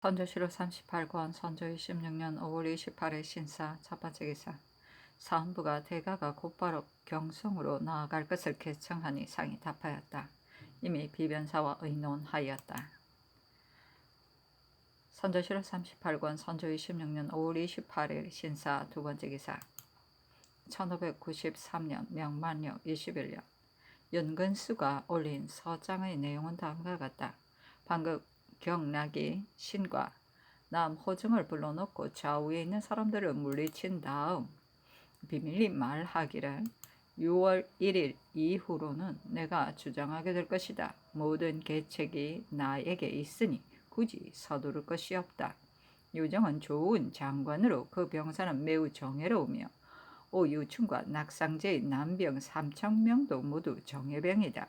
선조실록 38권 선조 26년 5월 28일 신사 첫 번째 기사. 사헌부가 대가가 곧바로 경성으로 나아갈 것을 개청하니 상이 답하였다. 이미 비변사와 의논하였다. 선조실록 38권 선조 26년 5월 28일 신사 두 번째 기사. 1593년 명만력 21년 윤근수가 올린 서장의 내용은 다음과 같다. 방금 경락이 신과 남호정을 불러놓고 좌우에 있는 사람들을 물리친 다음 비밀리 말하기를 6월 1일 이후로는 내가 주장하게 될 것이다. 모든 계책이 나에게 있으니 굳이 서두를 것이 없다. 유정은 좋은 장관으로 그 병사는 매우 정예로우며 오유충과 낙상제의 남병 3,000명도 모두 정예병이다.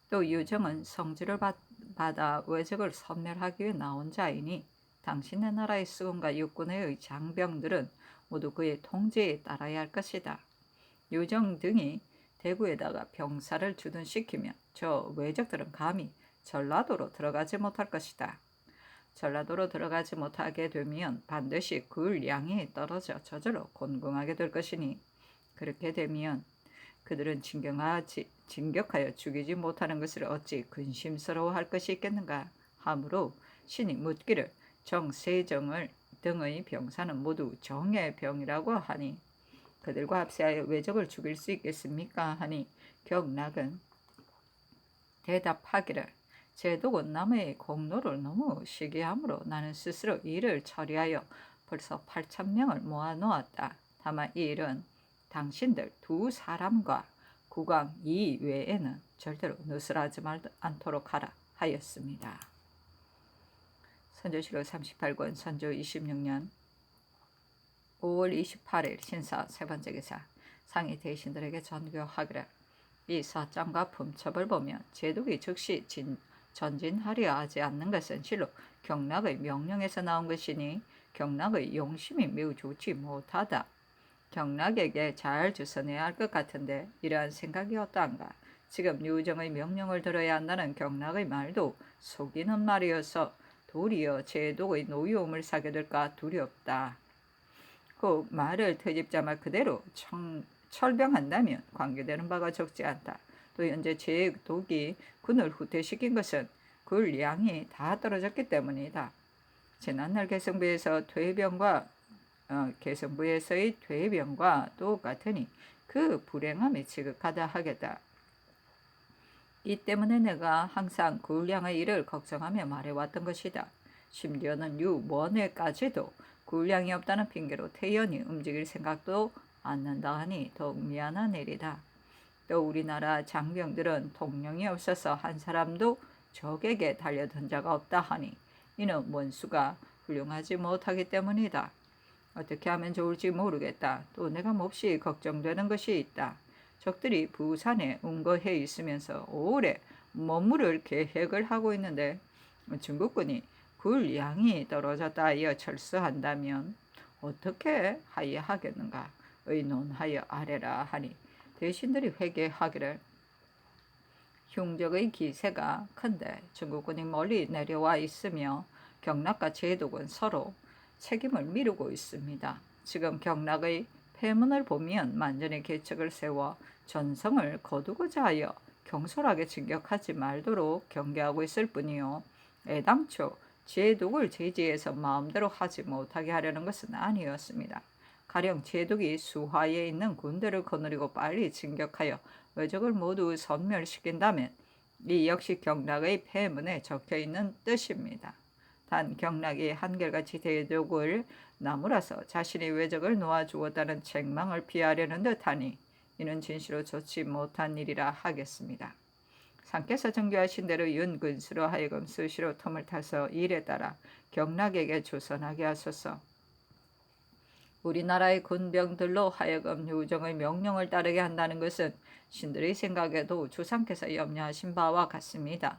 또 유정은 성지를 받아 외적을 섬멸하기 위해 나온 자이니 당신의 나라의 수군과 육군의 장병들은 모두 그의 통제에 따라야 할 것이다. 유정 등이 대구에다가 병사를 주둔시키면 저 외적들은 감히 전라도로 들어가지 못할 것이다. 전라도로 들어가지 못하게 되면 반드시 군량이 떨어져 저절로 곤궁하게 될 것이니 그렇게 되면 그들은 진격하여 죽이지 못하는 것을 어찌 근심스러워할 것이 있겠는가 하므로 신이 묻기를 정세정을 등의 병사는 모두 정예병이라고 하니 그들과 합세하여 외적을 죽일 수 있겠습니까 하니 경락은 대답하기를 제독은 남의 공로를 너무 시기하므로 나는 스스로 이를 처리하여 벌써 8,000명을 모아놓았다. 다만 이 일은 당신들 두 사람과 국왕 이외에는 절대로 누설하지 않도록 하라 하였습니다. 선조실록 38권 선조 26년 5월 28일 신사 세 번째 기사. 상이 대신들에게 전교하기를 이 사장과 품첩을 보면 제독이 즉시 전진하려 하지 않는 것은 실로 경락의 명령에서 나온 것이니 경락의 용심이 매우 좋지 못하다. 경락에게 잘 주선해야 할 것 같은데 이러한 생각이 어떠한가. 지금 유정의 명령을 들어야 한다는 경락의 말도 속이는 말이어서 도리어 제독의 노여움을 사게 될까 두렵다. 그 말을 트집자마 그대로 철병한다면 관계되는 바가 적지 않다. 또 현재 제독이 군을 후퇴시킨 것은 군량이 다 떨어졌기 때문이다. 지난날 개성부에서의 퇴병과 똑같으니 그 불행함이 지극하다 하겠다. 이 때문에 내가 항상 군량의 일을 걱정하며 말해왔던 것이다. 심지어는 유원회까지도 군량이 없다는 핑계로 태연히 움직일 생각도 않는다 하니 더욱 미안한 일이다. 또 우리나라 장병들은 통령이 없어서 한 사람도 적에게 달려든 자가 없다 하니 이는 원수가 훌륭하지 못하기 때문이다. 어떻게 하면 좋을지 모르겠다. 또 내가 몹시 걱정되는 것이 있다. 적들이 부산에 운거해 있으면서 오래 머무를 계획을 하고 있는데 중국군이 군량이 떨어졌다 하여 철수한다면 어떻게 하여야 하겠는가 의논하여 아래라 하니 대신들이 회개하기를 흉적의 기세가 큰데 중국군이 멀리 내려와 있으며 경락과 제독은 서로 책임을 미루고 있습니다. 지금 경락의 패문을 보면 만전의 계책을 세워 전성을 거두고자 하여 경솔하게 진격하지 말도록 경계하고 있을 뿐이요 애당초 제독을 제지해서 마음대로 하지 못하게 하려는 것은 아니었습니다. 가령 제독이 수하에 있는 군대를 거느리고 빨리 진격하여 외적을 모두 섬멸시킨다면 이 역시 경락의 패문에 적혀있는 뜻입니다. 단 경락이 한결같이 제독을 나무라서 자신이 외적을 놓아주었다는 책망을 피하려는 듯하니 이는 진실로 좋지 못한 일이라 하겠습니다. 상께서 정교하신 대로 윤근수로 하여금 수시로 틈을 타서 일에 따라 경락에게 조선하게 하소서. 우리나라의 군병들로 하여금 유정의 명령을 따르게 한다는 것은 신들의 생각에도 주상께서 염려하신 바와 같습니다.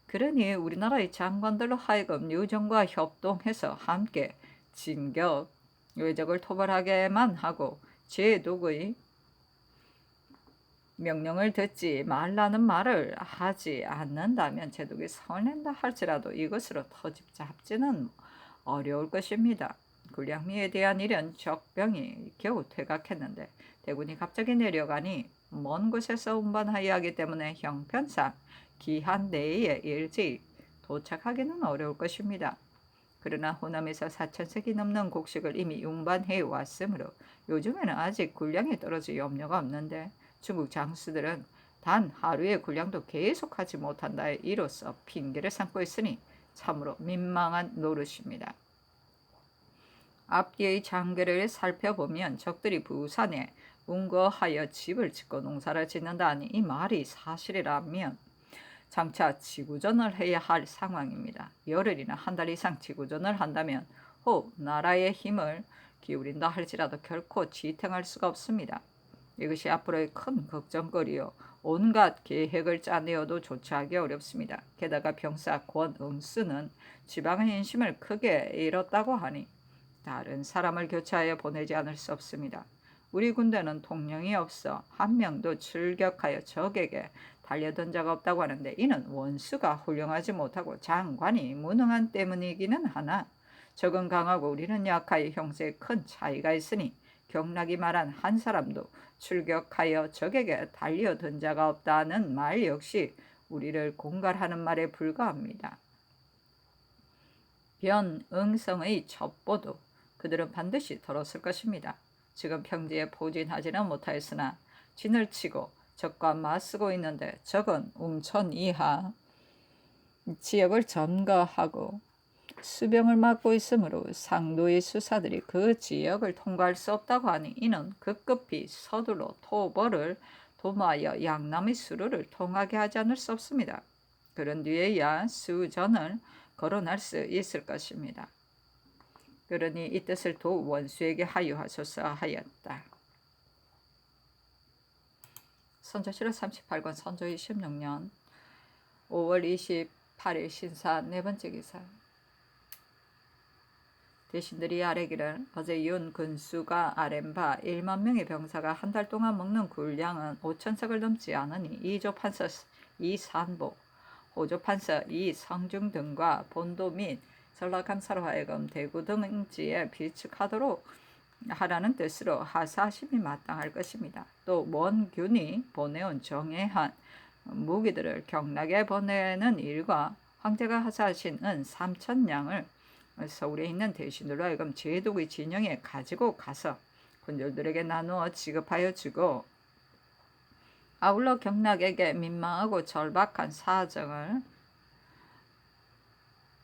그러니 우리나라의 장관들로 하여금 유정과 협동해서 함께 진격, 외적을 토벌하게만 하고 제독의 명령을 듣지 말라는 말을 하지 않는다면 제독이 서낸다 할지라도 이것으로 터집잡지는 어려울 것입니다. 굴량미에 대한 일은 적병이 겨우 퇴각했는데 대군이 갑자기 내려가니 먼 곳에서 운반하여야 하기 때문에 형편상 기한 내에 일찍 도착하기는 어려울 것입니다. 그러나 호남에서 4,000隻넘는 곡식을 이미 운반해 왔으므로 요즘에는 아직 군량이 떨어질 염려가 없는데 중국 장수들은 단 하루의 군량도 계속하지 못한다에 이로써 핑계를 삼고 있으니 참으로 민망한 노릇입니다. 앞뒤의 장계를 살펴보면 적들이 부산에 운거하여 집을 짓고 농사를 짓는다 하니 이 말이 사실이라면 장차 지구전을 해야 할 상황입니다. 열흘이나 한 달 이상 지구전을 한다면 혹 나라의 힘을 기울인다 할지라도 결코 지탱할 수가 없습니다. 이것이 앞으로의 큰 걱정거리요. 온갖 계획을 짜내어도 조차하기 어렵습니다. 게다가 병사 권응수는 지방의 인심을 크게 잃었다고 하니 다른 사람을 교체하여 보내지 않을 수 없습니다. 우리 군대는 통령이 없어 한 명도 출격하여 적에게 달려든 자가 없다고 하는데 이는 원수가 훌륭하지 못하고 장관이 무능한 때문이기는 하나 적은 강하고 우리는 약하여 형세에 큰 차이가 있으니 경락이 말한 한 사람도 출격하여 적에게 달려든 자가 없다는 말 역시 우리를 공갈하는 말에 불과합니다. 변응성의 첩보도 그들은 반드시 들었을 것입니다. 지금 평지에 포진하지는 못하였으나 진을 치고 적과 맞서고 있는데 적은 웅천 이하 지역을 점거하고 수병을 맡고 있으므로 상도의 수사들이 그 지역을 통과할 수 없다고 하니 이는 급급히 서둘러 토벌을 도모하여 양남의 수로를 통하게 하지 않을 수 없습니다. 그런 뒤에야 수전을 거론할 수 있을 것입니다. 그러니 이 뜻을 더욱 원수에게 하유하소서 하였다. 선조실록 38권 선조 26년 5월 28일 신사 네 번째 기사. 대신들이 아뢰기를 어제 윤근수가 아랜 바 1만 명의 병사가 한 달 동안 먹는 군량은 5,000석을 넘지 않으니 이조 판서 이산보, 호조 판서 이성중 등과 본도 및 전라감사로 하여금 대구 등지에 비축하도록 하라는 뜻으로 하사심이 마땅할 것입니다. 또 원균이 보내온 정예한 무기들을 경락에 보내는 일과 황제가 하사하신 은 3,000냥을 서울에 있는 대신들로 하여금 제독의 진영에 가지고 가서 군졸들에게 나누어 지급하여 주고 아울러 경락에게 민망하고 절박한 사정을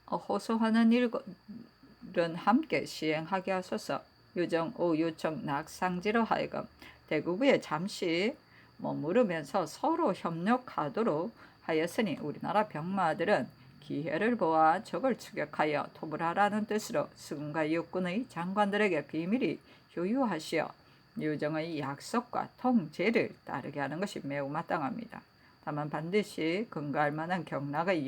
호소하는 일은 함께 시행하게 하소서. 유정 오유청 낙상지로 하여금 대구부에 잠시 머무르면서 서로 협력하도록 하였으니 우리나라 병마들은 기회를 보아 적을 추격하여 토벌하라는 뜻으로 수군과 육군의 장관들에게 비밀히 효유하시어 유정의 약속과 통제를 따르게 하는 것이 매우 마땅합니다. 다만 반드시 근거할 만한 경락의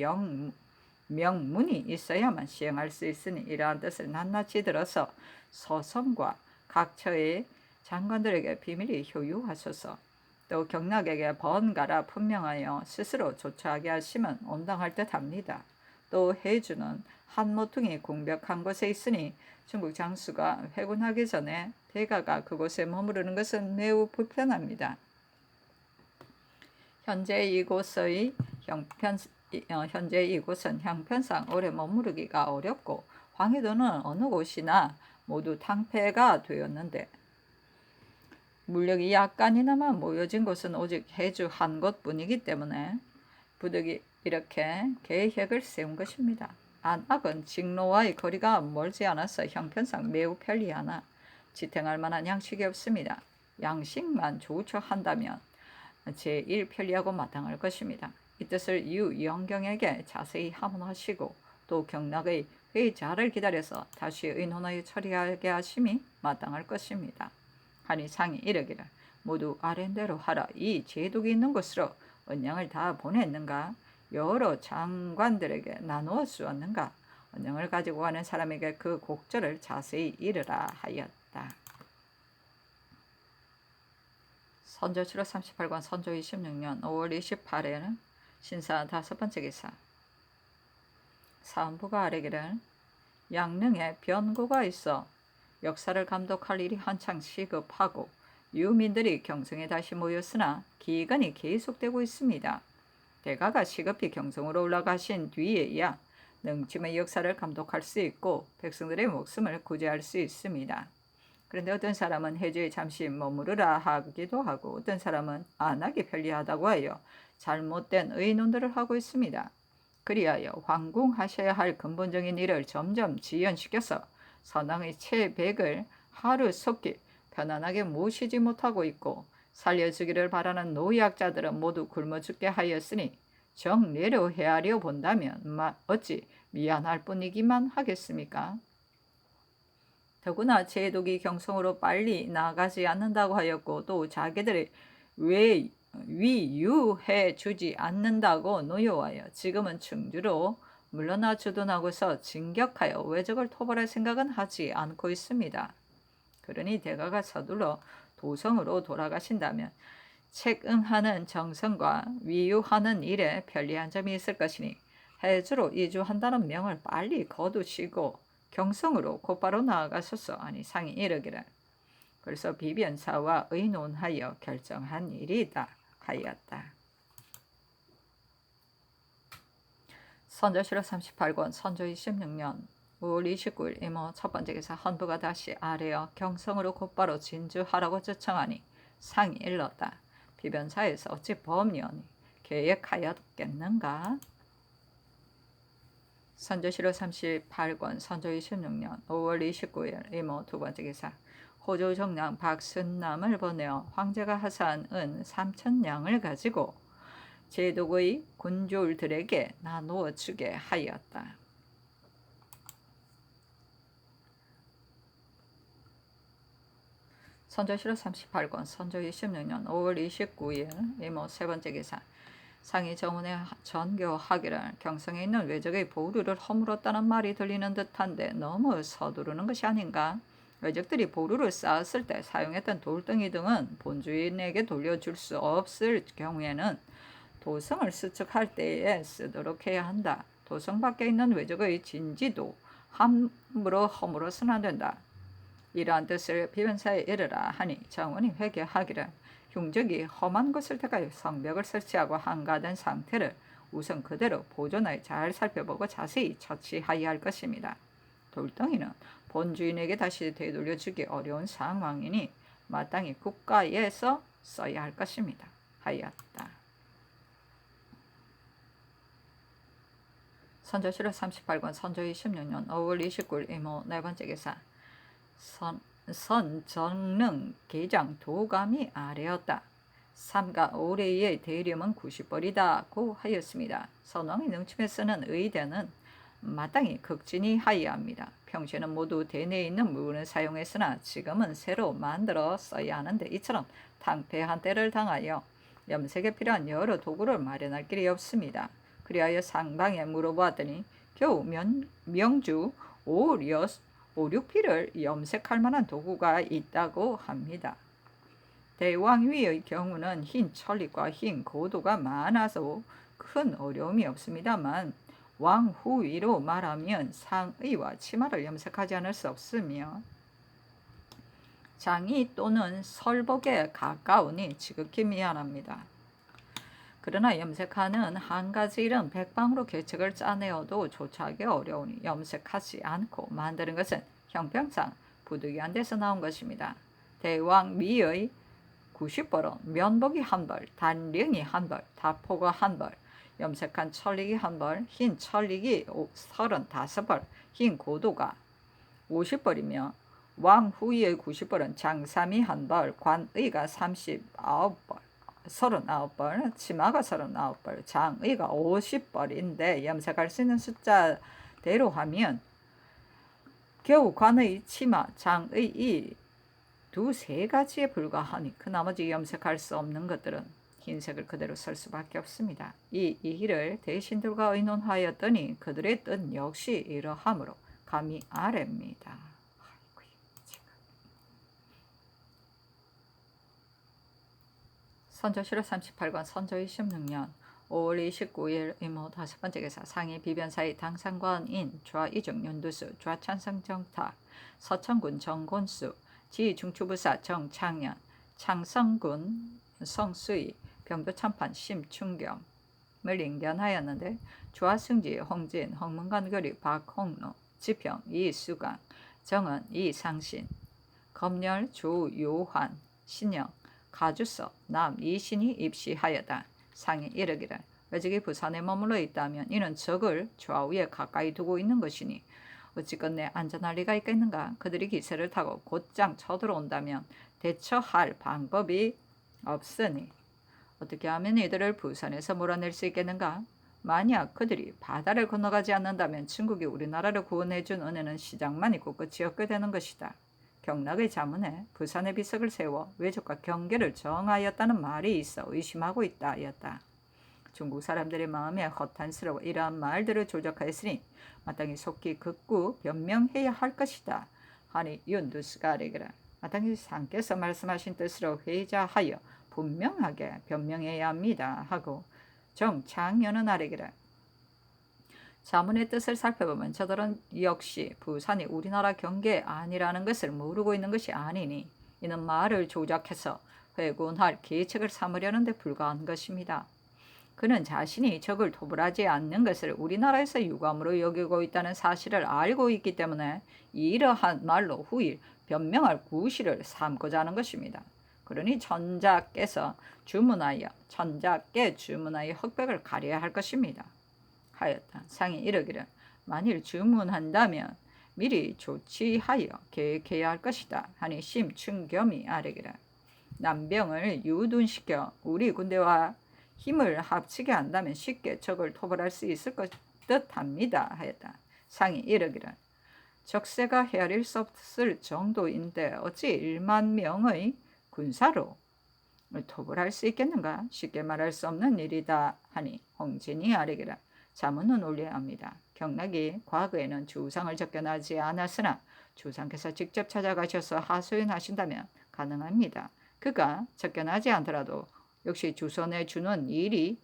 명문이 있어야만 시행할 수 있으니 이러한 뜻을 낱낱이 들어서 서성과 각처의 장관들에게 비밀히 효유하소서. 또 경락에게 번갈아 분명하여 스스로 조처하게 하시면 온당할 듯합니다. 또 해주는 한 모퉁이 공벽한 곳에 있으니 중국 장수가 회군하기 전에 대가가 그곳에 머무르는 것은 매우 불편합니다. 현재 이곳은 형편상 오래 머무르기가 어렵고 황해도는 어느 곳이나 모두 탕폐가 되었는데 물력이 약간이나마 모여진 곳은 오직 해주 한 곳뿐이기 때문에 부득이 이렇게 계획을 세운 것입니다. 안악은 직로와의 거리가 멀지 않아서 형편상 매우 편리하나 지탱할 만한 양식이 없습니다. 양식만 조처한다면 제1 편리하고 마땅할 것입니다. 이 뜻을 유영경에게 자세히 하문하시고 또 경락의 회자를 기다려서 다시 의논하여 처리하게 하심이 마땅할 것입니다. 하니 상이 이르기를 모두 아랜대로 하라. 이 제독이 있는 곳으로 언양을 다 보냈는가? 여러 장관들에게 나누어 주었는가? 언양을 가지고 가는 사람에게 그 곡절을 자세히 이르라 하였다. 선조 7월 38권 선조 26년 5월 28일 신사 5번째 기사. 사헌부가 아뢰기를 양릉에 변고가 있어 역사를 감독할 일이 한창 시급하고 유민들이 경성에 다시 모였으나 기근이 계속되고 있습니다. 대가가 시급히 경성으로 올라가신 뒤에야 능침의 역사를 감독할 수 있고 백성들의 목숨을 구제할 수 있습니다. 그런데 어떤 사람은 해주에 잠시 머무르라 하기도 하고 어떤 사람은 안 하기 편리하다고 하여 잘못된 의논들을 하고 있습니다. 그리하여 황궁하셔야 할 근본적인 일을 점점 지연시켜서 선왕의 채백을 하루 속히 편안하게 모시지 못하고 있고 살려주기를 바라는 노약자들은 모두 굶어 죽게 하였으니 정례로 헤아려 본다면 어찌 미안할 뿐이기만 하겠습니까? 더구나 제독이 경성으로 빨리 나가지 않는다고 하였고 또 자기들이 왜 위유해 주지 않는다고 노여워하여 지금은 충주로 물러나 주둔하고서 진격하여 왜적을 토벌할 생각은 하지 않고 있습니다. 그러니 대가가 서둘러 도성으로 돌아가신다면 책응하는 정성과 위유하는 일에 편리한 점이 있을 것이니 해주로 이주한다는 명을 빨리 거두시고 경성으로 곧바로 나아가소서. 아니 상이 이르기를 벌써 비변사와 의논하여 결정한 일이다 하였다. 선조 7월 38권 선조 26년 5월 29일 이모 첫 번째 기사. 헌부가 다시 아뢰어 경성으로 곧바로 진주하라고 초청하니 상이 일렀다. 비변사에서 어찌 범연이 계획하였겠는가? 선조 7월 38권 선조 26년 5월 29일 이모 두 번째 기사. 호조 정량 박순남을 보내어 황제가 하사한 은 3,000냥을 가지고 제독의 군졸들에게 나누어 주게 하였다. 선조 7월 38권 선조 26년 5월 29일 이모 세 번째 기사. 상이 정원에 전교하기를 경성에 있는 왜적의 보루를 허물었다는 말이 들리는 듯한데 너무 서두르는 것이 아닌가? 왜적들이 보루를 쌓았을 때 사용했던 돌덩이 등은 본주인에게 돌려줄 수 없을 경우에는 도성을 수축할 때에 쓰도록 해야 한다. 도성 밖에 있는 왜적의 진지도 함부로 허물어서는 안 된다. 이러한 뜻을 비변사에 이르라 하니 정원이 회개하기를 흉적이 험한 것을 택하여 성벽을 설치하고 한가된 상태를 우선 그대로 보존하여 잘 살펴보고 자세히 처치하여야 할 것입니다. 돌덩이는 본주인에게 다시 되돌려주기 어려운 상황이니 마땅히 국가에서 써야 할 것입니다 하였다. 선조 7월 38권 선조 26년 5월 29일 이모 네 번째 기사. 선정릉 계장 도감이 아뢰었다. 삼가 올해의 대림은 90벌이다고 하였습니다. 선왕의 능침에 쓰는 의대는 마땅히 극진히 하여야 합니다. 평소에는 모두 대내에 있는 물건을 사용했으나 지금은 새로 만들어 써야 하는데 이처럼 탕폐한 때를 당하여 염색에 필요한 여러 도구를 마련할 길이 없습니다. 그리하여 상방에 물어보았더니 겨우 명주 5, 6피를 염색할 만한 도구가 있다고 합니다. 대왕위의 경우는 흰 천리과 흰 고도가 많아서 큰 어려움이 없습니다만 왕후위로 말하면 상의와 치마를 염색하지 않을 수 없으며 장의 또는 설복에 가까우니 지극히 미안합니다. 그러나 염색하는 한 가지 일은 백방으로 계책을 짜내어도 조차하기 어려우니 염색하지 않고 만드는 것은 형평상 부득이한 데서 나온 것입니다. 대왕 미의 90벌은 면복이 한 벌, 단령이 한 벌, 다포가 한 벌, 염색한 천릭이 한 벌, 흰 천릭이 35벌, 흰 고도가 50벌이며 왕후의 90벌은 장삼이 한 벌, 관의가 39벌, 39벌, 치마가 39벌, 장의가 50벌인데 염색할 수 있는 숫자대로 하면 겨우 관의, 치마, 장의 두세 가지에 불과하니 그 나머지 염색할 수 없는 것들은 흰색을 그대로 쓸 수밖에 없습니다. 이 일을 대신들과 의논하였더니 그들의 뜻 역시 이러하므로 감히 아래입니다. 선조실록 38권 선조 26년 5월 29일 이모 5번째 기사 상위 비변사의 당상관인 좌이중 윤두수 좌찬성정탁 서천군 정곤수 지중추부사 정창현 창성군 성수희 병도참판 심충겸을 인견하였는데 좌승지 홍진 홍문관거리 박홍로 지평 이수강 정은 이상신 검열 조요환 신영 가주서 남 이신이 입시하여다. 상이 이르기를 외적이 부산에 머물러 있다면 이는 적을 좌우에 가까이 두고 있는 것이니 어찌건내 안전할 리가 있겠는가. 그들이 기세를 타고 곧장 쳐들어온다면 대처할 방법이 없으니 어떻게 하면 이들을 부산에서 몰아낼 수 있겠는가. 만약 그들이 바다를 건너가지 않는다면 중국이 우리나라를 구원해준 은혜는 시작만 있고 끝이 없게 되는 것이다. 경락의 자문에 부산의 비석을 세워 외적과 경계를 정하였다는 말이 있어 의심하고 있다 하였다. 중국 사람들의 마음에 허탄스러워 이러한 말들을 조작하였으니 마땅히 속히 극구 변명해야 할 것이다 하니 윤두수가 아뢰기를 마땅히 상께서 말씀하신 뜻으로 회의자하여 분명하게 변명해야 합니다 하고 정창현은 아뢰기를 자문의 뜻을 살펴보면 저들은 역시 부산이 우리나라 경계 아니라는 것을 모르고 있는 것이 아니니 이는 말을 조작해서 회군할 계책을 삼으려는 데 불과한 것입니다. 그는 자신이 적을 도벌하지 않는 것을 우리나라에서 유감으로 여기고 있다는 사실을 알고 있기 때문에 이러한 말로 후일 변명할 구실을 삼고자 하는 것입니다. 그러니 천자께 주문하여 흑백을 가려야 할 것입니다. 하였다. 상이 이르기를 만일 주문한다면 미리 조치하여 계획해야 할 것이다 하니 심충겸이 아뢰기를 남병을 유둔시켜 우리 군대와 힘을 합치게 한다면 쉽게 적을 토벌할 수 있을 듯합니다 하였다. 상이 이르기를 적세가 헤아릴 수 없을 정도인데 어찌 1만 명의 군사로 토벌할 수 있겠는가. 쉽게 말할 수 없는 일이다 하니 홍진이 아뢰기를 자문은 올려야 합니다. 경락이 과거에는 주상을 접견하지 않았으나 주상께서 직접 찾아가셔서 하소연하신다면 가능합니다. 그가 접견하지 않더라도 역시 주선해 주는 일이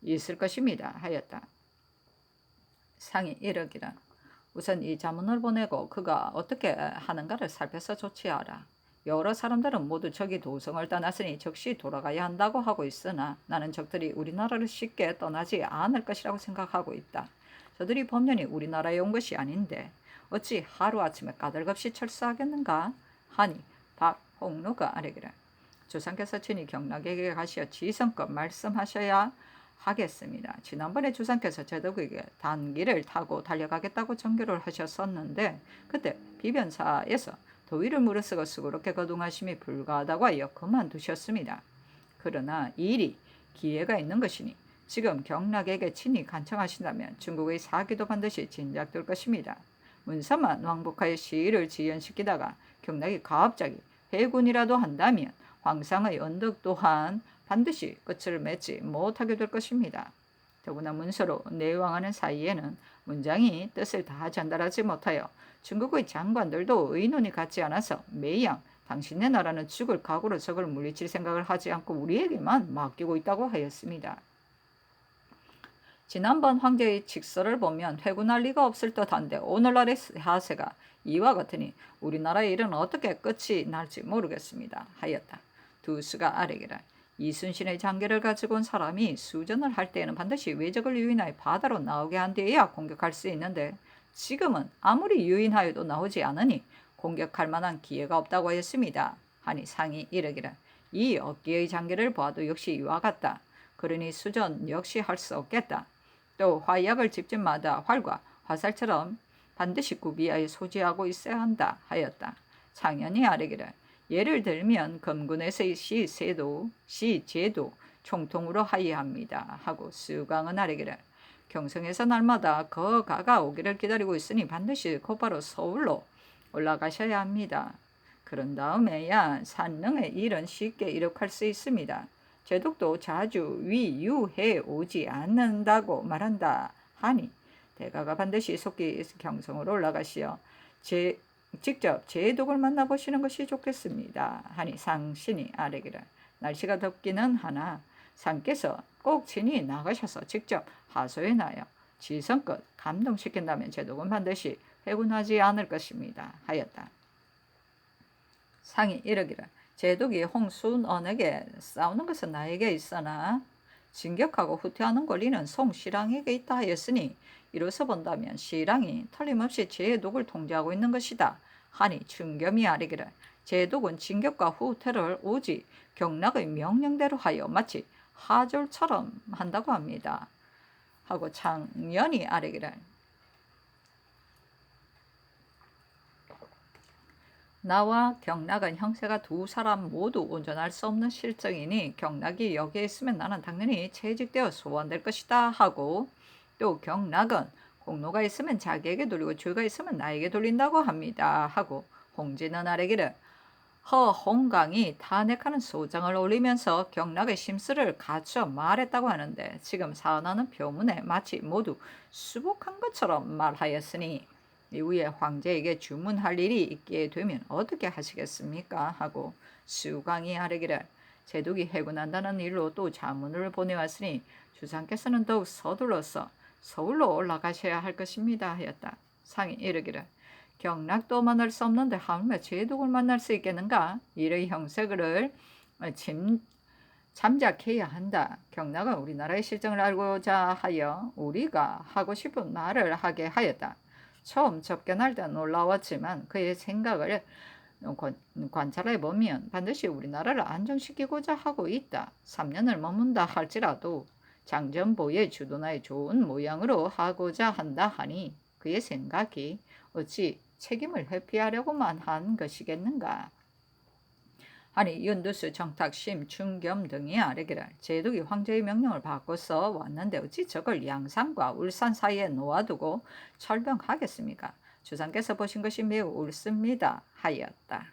있을 것입니다 하였다. 상이 이르기를 우선 이 자문을 보내고 그가 어떻게 하는가를 살펴서 조치하라. 여러 사람들은 모두 적이 도성을 떠났으니 즉시 돌아가야 한다고 하고 있으나 나는 적들이 우리나라를 쉽게 떠나지 않을 것이라고 생각하고 있다. 저들이 법년이 우리나라에 온 것이 아닌데 어찌 하루아침에 까닭없이 철수하겠는가 하니 박홍로가 아뢰기를 주상께서 친히 경락에게 가시어 지성껏 말씀하셔야 하겠습니다. 지난번에 주상께서 제독에게 단기를 타고 달려가겠다고 전교를 하셨었는데 그때 비변사에서 도의를 무르쓰고 수고롭게 거둥하심이 불가하다고 하여 그만두셨습니다. 그러나 일이 기회가 있는 것이니 지금 경락에게 친히 간청하신다면 중국의 사기도 반드시 진작될 것입니다. 문서만 왕복하여 시위를 지연시키다가 경락이 갑자기 회군이라도 한다면 황상의 언덕 또한 반드시 끝을 맺지 못하게 될 것입니다. 더구나 문서로 내왕하는 사이에는 문장이 뜻을 다 전달하지 못하여 중국의 장관들도 의논이 같지 않아서 매양 당신네 나라는 죽을 각오로 적을 물리칠 생각을 하지 않고 우리에게만 맡기고 있다고 하였습니다. 지난번 황제의 직서를 보면 회군할 리가 없을 듯한데 오늘날의 하세가 이와 같으니 우리나라의 일은 어떻게 끝이 날지 모르겠습니다 하였다. 두수가 아뢰기를 이순신의 장계를 가지고 온 사람이 수전을 할 때에는 반드시 외적을 유인하여 바다로 나오게 한 뒤에야 공격할 수 있는데 지금은 아무리 유인하여도 나오지 않으니 공격할 만한 기회가 없다고 하였습니다 하니 상이 이르기를 이 어깨의 장계를 봐도 역시 이와 같다. 그러니 수전 역시 할 수 없겠다. 또 화약을 집집마다 활과 화살처럼 반드시 구비하여 소지하고 있어야 한다 하였다. 창현이 아뢰기를 예를 들면 검군에서의 시제도 총통으로 하야합니다 하고 수강은 아뢰기를 경성에서 날마다 거가가 오기를 기다리고 있으니 반드시 곧바로 서울로 올라가셔야 합니다. 그런 다음에야 산릉의 일은 쉽게 이룩할 수 있습니다. 제독도 자주 위유해 오지 않는다고 말한다 하니 대가가 반드시 속히 경성으로 올라가시어 직접 제독을 만나보시는 것이 좋겠습니다 하니 상신이 아뢰기를 날씨가 덥기는 하나 상께서 꼭 친히 나가셔서 직접 하소연하여 지성껏 감동시킨다면 제독은 반드시 회군하지 않을 것입니다. 하였다. 상이 이르기를 제독이 홍순언에게 싸우는 것은 나에게 있으나 진격하고 후퇴하는 권리는 송시랑에게 있다 하였으니 이로서 본다면 시랑이 틀림없이 제독을 통제하고 있는 것이다 하니 충겸이 아뢰기를 제독은 진격과 후퇴를 오직 경락의 명령대로 하여 마치 하졸처럼 한다고 합니다. 하고 창연이 아뢰기를 나와 경락은 형세가 두 사람 모두 온전할 수 없는 실정이니 경락이 여기에 있으면 나는 당연히 채직되어 소환될 것이다 하고 또 경락은 공로가 있으면 자기에게 돌리고 죄가 있으면 나에게 돌린다고 합니다 하고 홍진은 아뢰기를 허홍강이 탄핵하는 소장을 올리면서 경락의 심스를 갖춰 말했다고 하는데 지금 사언하는 표문에 마치 모두 수복한 것처럼 말하였으니 이후에 황제에게 주문할 일이 있게 되면 어떻게 하시겠습니까? 하고 수강이 아뢰기를 제독이 해군한다는 일로 또 자문을 보내왔으니 주상께서는 더욱 서둘러서 서울로 올라가셔야 할 것입니다 하였다. 상이 이르기를 경락도 만날 수 없는데 하물며 제독을 만날 수 있겠는가? 이의 형세를 잠작해야 한다. 경락은 우리나라의 실정을 알고자 하여 우리가 하고 싶은 말을 하게 하였다. 처음 접견할 때 놀라웠지만 그의 생각을 관찰해 보면 반드시 우리나라를 안정시키고자 하고 있다. 3년을 머문다 할지라도 장전보의 주도나의 좋은 모양으로 하고자 한다 하니 그의 생각이 어찌 책임을 회피하려고만 한 것이겠는가. 하니 윤두수, 정탁심, 충겸 등이 아뢰기를 제독이 황제의 명령을 받고서 왔는데 어찌 저걸 양산과 울산 사이에 놓아두고 철병하겠습니까? 주상께서 보신 것이 매우 옳습니다 하였다.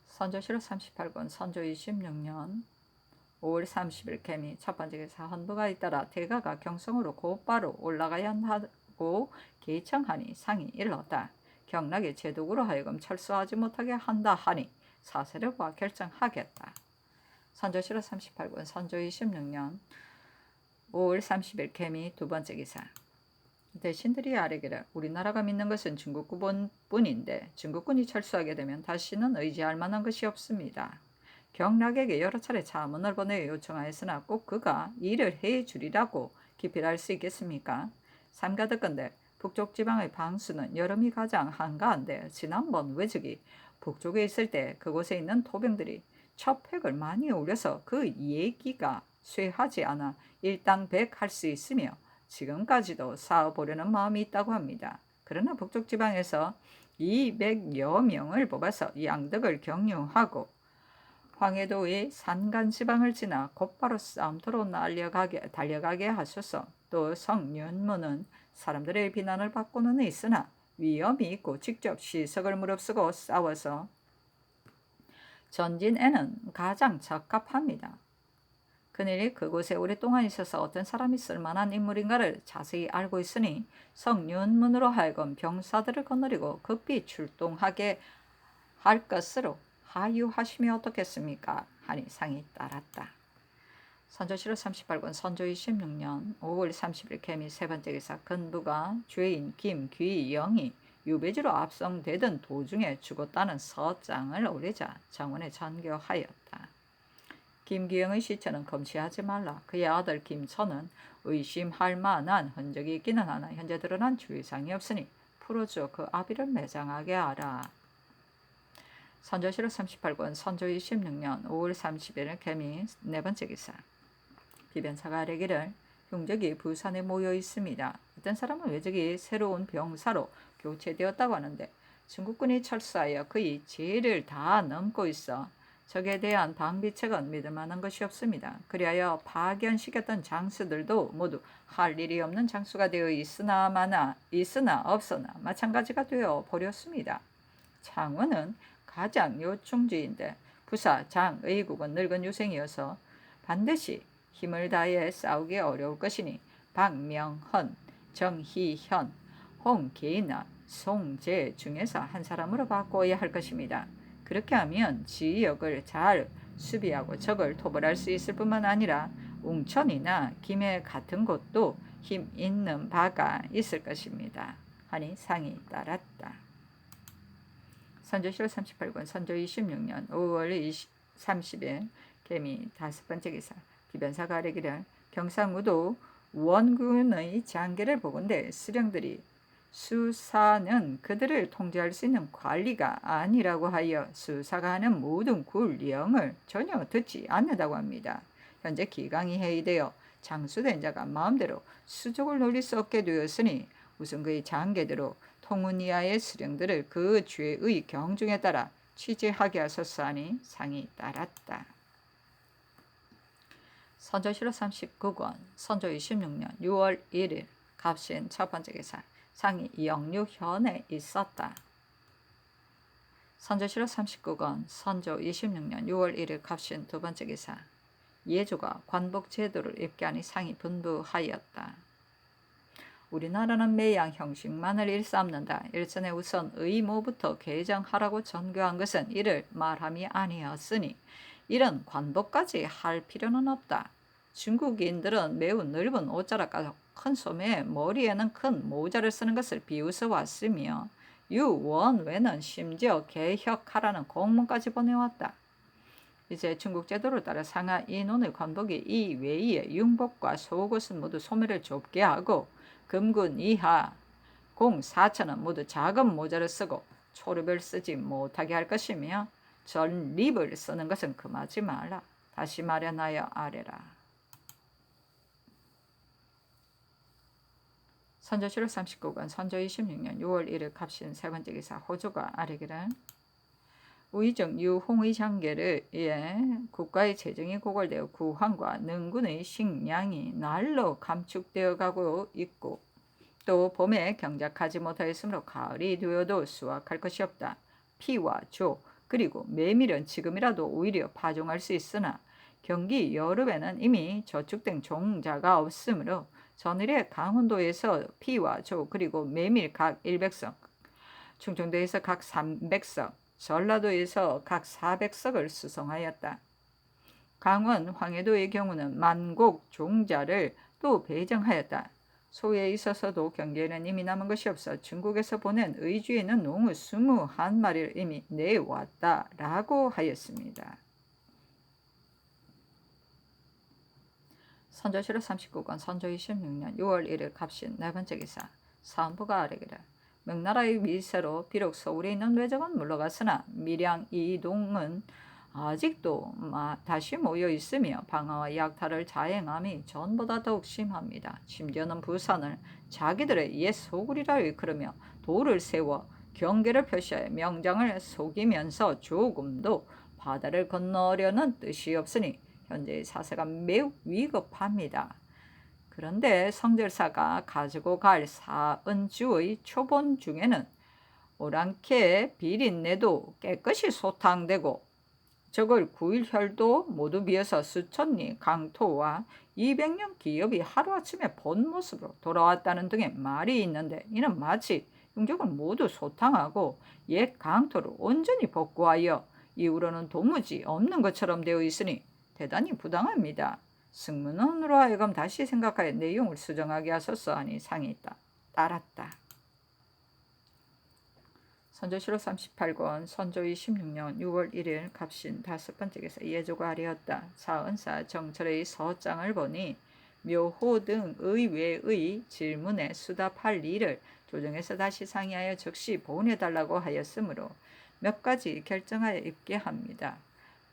선조실록 38권 선조 26년 5월 30일 개미 첫 번째 기사 헌부가 잇따라 대가가 경성으로 곧바로 올라가야 한다고 계청하니 상이 일렀다. 경락이 제독으로 하여금 철수하지 못하게 한다 하니 사세력과 결정하겠다. 선조실록 38권 선조 26년 5월 30일 개미 두 번째 기사 대신들이 아뢰기를 우리나라가 믿는 것은 중국군뿐인데 중국군이 철수하게 되면 다시는 의지할 만한 것이 없습니다. 경락에게 여러 차례 자문을 보내 요청하였으나 꼭 그가 일을 해주리라고 기필할 수 있겠습니까? 삼가듣건대 북쪽 지방의 방수는 여름이 가장 한가한데 지난번 왜적이 북쪽에 있을 때 그곳에 있는 토병들이 첩획을 많이 올려서 그 얘기가 쇠하지 않아 일당백할 수 있으며 지금까지도 싸워보려는 마음이 있다고 합니다. 그러나 북쪽 지방에서 200여 명을 뽑아서 양덕을 경유하고 황해도의 산간 지방을 지나 곧바로 싸움터로 달려가게 하소서. 또 성윤무는 사람들의 비난을 받고는 있으나 위험이 있고 직접 시석을 무릅쓰고 싸워서 전진에는 가장 적합합니다. 그들이 그곳에 오랫동안 있어서 어떤 사람이 쓸만한 인물인가를 자세히 알고 있으니 성윤문으로 하여금 병사들을 거느리고 급히 출동하게 할 것으로 하유하시면 어떻겠습니까? 하니 상이 따랐다. 선조실록 38권 선조 26년 5월 30일 개미 세 번째 기사 근부가 죄인 김귀영이 유배지로 압송되던 도중에 죽었다는 서장을 올리자 정원에 전교하였다. 김귀영의 시체는 검시하지 말라. 그의 아들 김천은 의심할 만한 흔적이 있기는 하나 현재 드러난 주의사항이 없으니 풀어줘 그 아비를 매장하게 하라. 선조실록 38권 선조 26년 5월 30일 개미 네 번째 기사 비변사가 아뢰기를 형적이 부산에 모여 있습니다. 어떤 사람은 왜적이 새로운 병사로 교체되었다고 하는데 중국군이 철수하여 그의 죄를 다 넘고 있어 적에 대한 방비책은 믿을 만한 것이 없습니다. 그리하여 파견시켰던 장수들도 모두 할 일이 없는 장수가 되어 있으나 없으나 마찬가지가 되어 버렸습니다. 창원은 가장 요충지인데 부사, 장, 의국은 늙은 유생이어서 반드시 힘을 다해 싸우기 어려울 것이니 박명헌, 정희현, 홍계나, 송재 중에서 한 사람으로 바꿔야 할 것입니다. 그렇게 하면 지역을 잘 수비하고 적을 토벌할 수 있을 뿐만 아니라 웅천이나 김해 같은 곳도 힘 있는 바가 있을 것입니다. 하니 상이 따랐다. 선조실 38권 선조 26년 5월 30일 개미 5번째 기사 기변사가 아뢰기를 경상우도 원군의 장계를 보건대 수령들이 수사는 그들을 통제할 수 있는 관리가 아니라고 하여 수사가 하는 모든 군령을 전혀 듣지 않는다고 합니다. 현재 기강이 해이되어 장수된 자가 마음대로 수족을 놀릴 수 없게 되었으니 우선 그의 장계대로 통운이하의 수령들을 그 죄의 경중에 따라 취재하게 하소서 하니 상이 따랐다. 선조실록 39권 선조 26년 6월 1일 갑신 첫 번째 기사 상이 영유현에 있었다. 선조실록 39권 선조 26년 6월 1일 갑신 두 번째 기사 예조가 관복 제도를 입게하니 상이 분부하였다. 우리나라는 매양 형식만을 일삼는다. 일전에 우선 의모부터 개정하라고 전교한 것은 이를 말함이 아니었으니 이런 관복까지 할 필요는 없다. 중국인들은 매우 넓은 옷자락과 큰 소매에 머리에는 큰 모자를 쓰는 것을 비웃어 왔으며 유원외는 심지어 개혁하라는 공문까지 보내왔다. 이제 중국 제도를 따라 상하 인원의 관복이 이 외에 융복과 속옷은 모두 소매를 좁게 하고 금군 이하 공 4천은 모두 작은 모자를 쓰고 초립을 쓰지 못하게 할 것이며 전립을 쓰는 것은 금하지 말라. 다시 마련하여 아뢰라. 선조실록 39권 선조 26년 6월 1일 갑신 세 번째 기사 호조가 아뢰기를 우의정 유홍의 장계를 국가의 재정이 고갈되어 구황과 능군의 식량이 날로 감축되어 가고 있고 또 봄에 경작하지 못하였으므로 가을이 되어도 수확할 것이 없다. 피와 조 그리고 메밀은 지금이라도 오히려 파종할 수 있으나 경기 여름에는 이미 저축된 종자가 없으므로 전일에 강원도에서 피와 조 그리고 메밀 각 100석, 충청도에서 각 300석, 전라도에서 각 400석을 수송하였다. 강원 황해도의 경우는 만곡 종자를 또 배정하였다. 소에 있어서도 경계에는 이미 남은 것이 없어 중국에서 보낸 의주에 있는 농우 21마리를 이미 내왔다라고 하였습니다. 선조실록 39권 선조 26년 6월 1일 갑신 네 번째 기사 사헌부가 아뢰기를 명나라의 위세로 비록 서울에 있는 외적은 물러갔으나 밀양 이동은 아직도 다시 모여 있으며 방화와 약탈을 자행함이 전보다 더욱 심합니다. 심지어는 부산을 자기들의 옛 소굴이라 일컬으며 돌을 세워 경계를 표시하여 명장을 속이면서 조금도 바다를 건너려는 뜻이 없으니 현재의 사세가 매우 위급합니다. 그런데 성절사가 가지고 갈 사은주의 초본 중에는 오랑캐 비린내도 깨끗이 소탕되고 적을 9일 혈도 모두 비어서 수천리 강토와 200년 기업이 하루아침에 본 모습으로 돌아왔다는 등의 말이 있는데 이는 마치 용적을 모두 소탕하고 옛 강토를 온전히 복구하여 이후로는 도무지 없는 것처럼 되어 있으니 대단히 부당합니다. 승문원으로 하여금 다시 생각하여 내용을 수정하게 하소서 하니 상이 따랐다. 선조실록 38권 선조 26년 6월 1일 갑신 다섯 번째 기사 예조가 아뢰었다. 사은사 정철의 서장을 보니 묘호 등 의외의 질문에 수답할 일을 조정해서 다시 상의하여 즉시 보내달라고 하였으므로 몇 가지 결정하여 입게 합니다.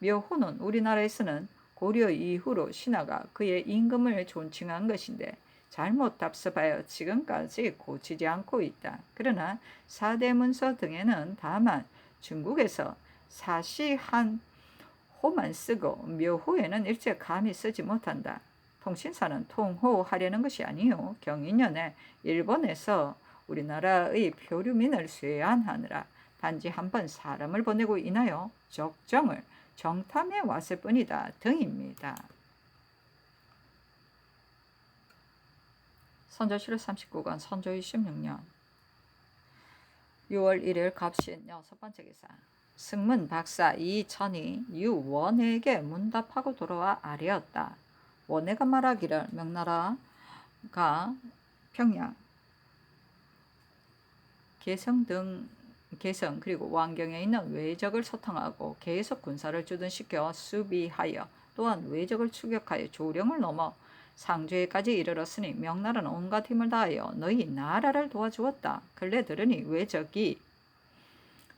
묘호는 우리나라에서는 고려 이후로 신하가 그의 임금을 존칭한 것인데 잘못 답습하여 지금까지 고치지 않고 있다. 그러나 사대문서 등에는 다만 중국에서 사시한 호만 쓰고 묘호에는 일체 감히 쓰지 못한다. 통신사는 통호하려는 것이 아니요 경인년에 일본에서 우리나라의 표류민을 쇠안하느라 단지 한 번 사람을 보내고 인하여 적정을 정탐해 왔을 뿐이다 등입니다. 선조실록 39권 선조 26년 6월 1일 갑신 여섯 번째 기사 승문 박사 이천이 유원에게 문답하고 돌아와 아뢰었다. 원해가 말하기를 명나라가 평양, 개성 그리고 왕경에 있는 외적을 소탕하고 계속 군사를 주둔시켜 수비하여 또한 외적을 추격하여 조령을 넘어 상주에까지 이르렀으니 명나라는 온갖 힘을 다하여 너희 나라를 도와주었다. 근래 들으니 외적이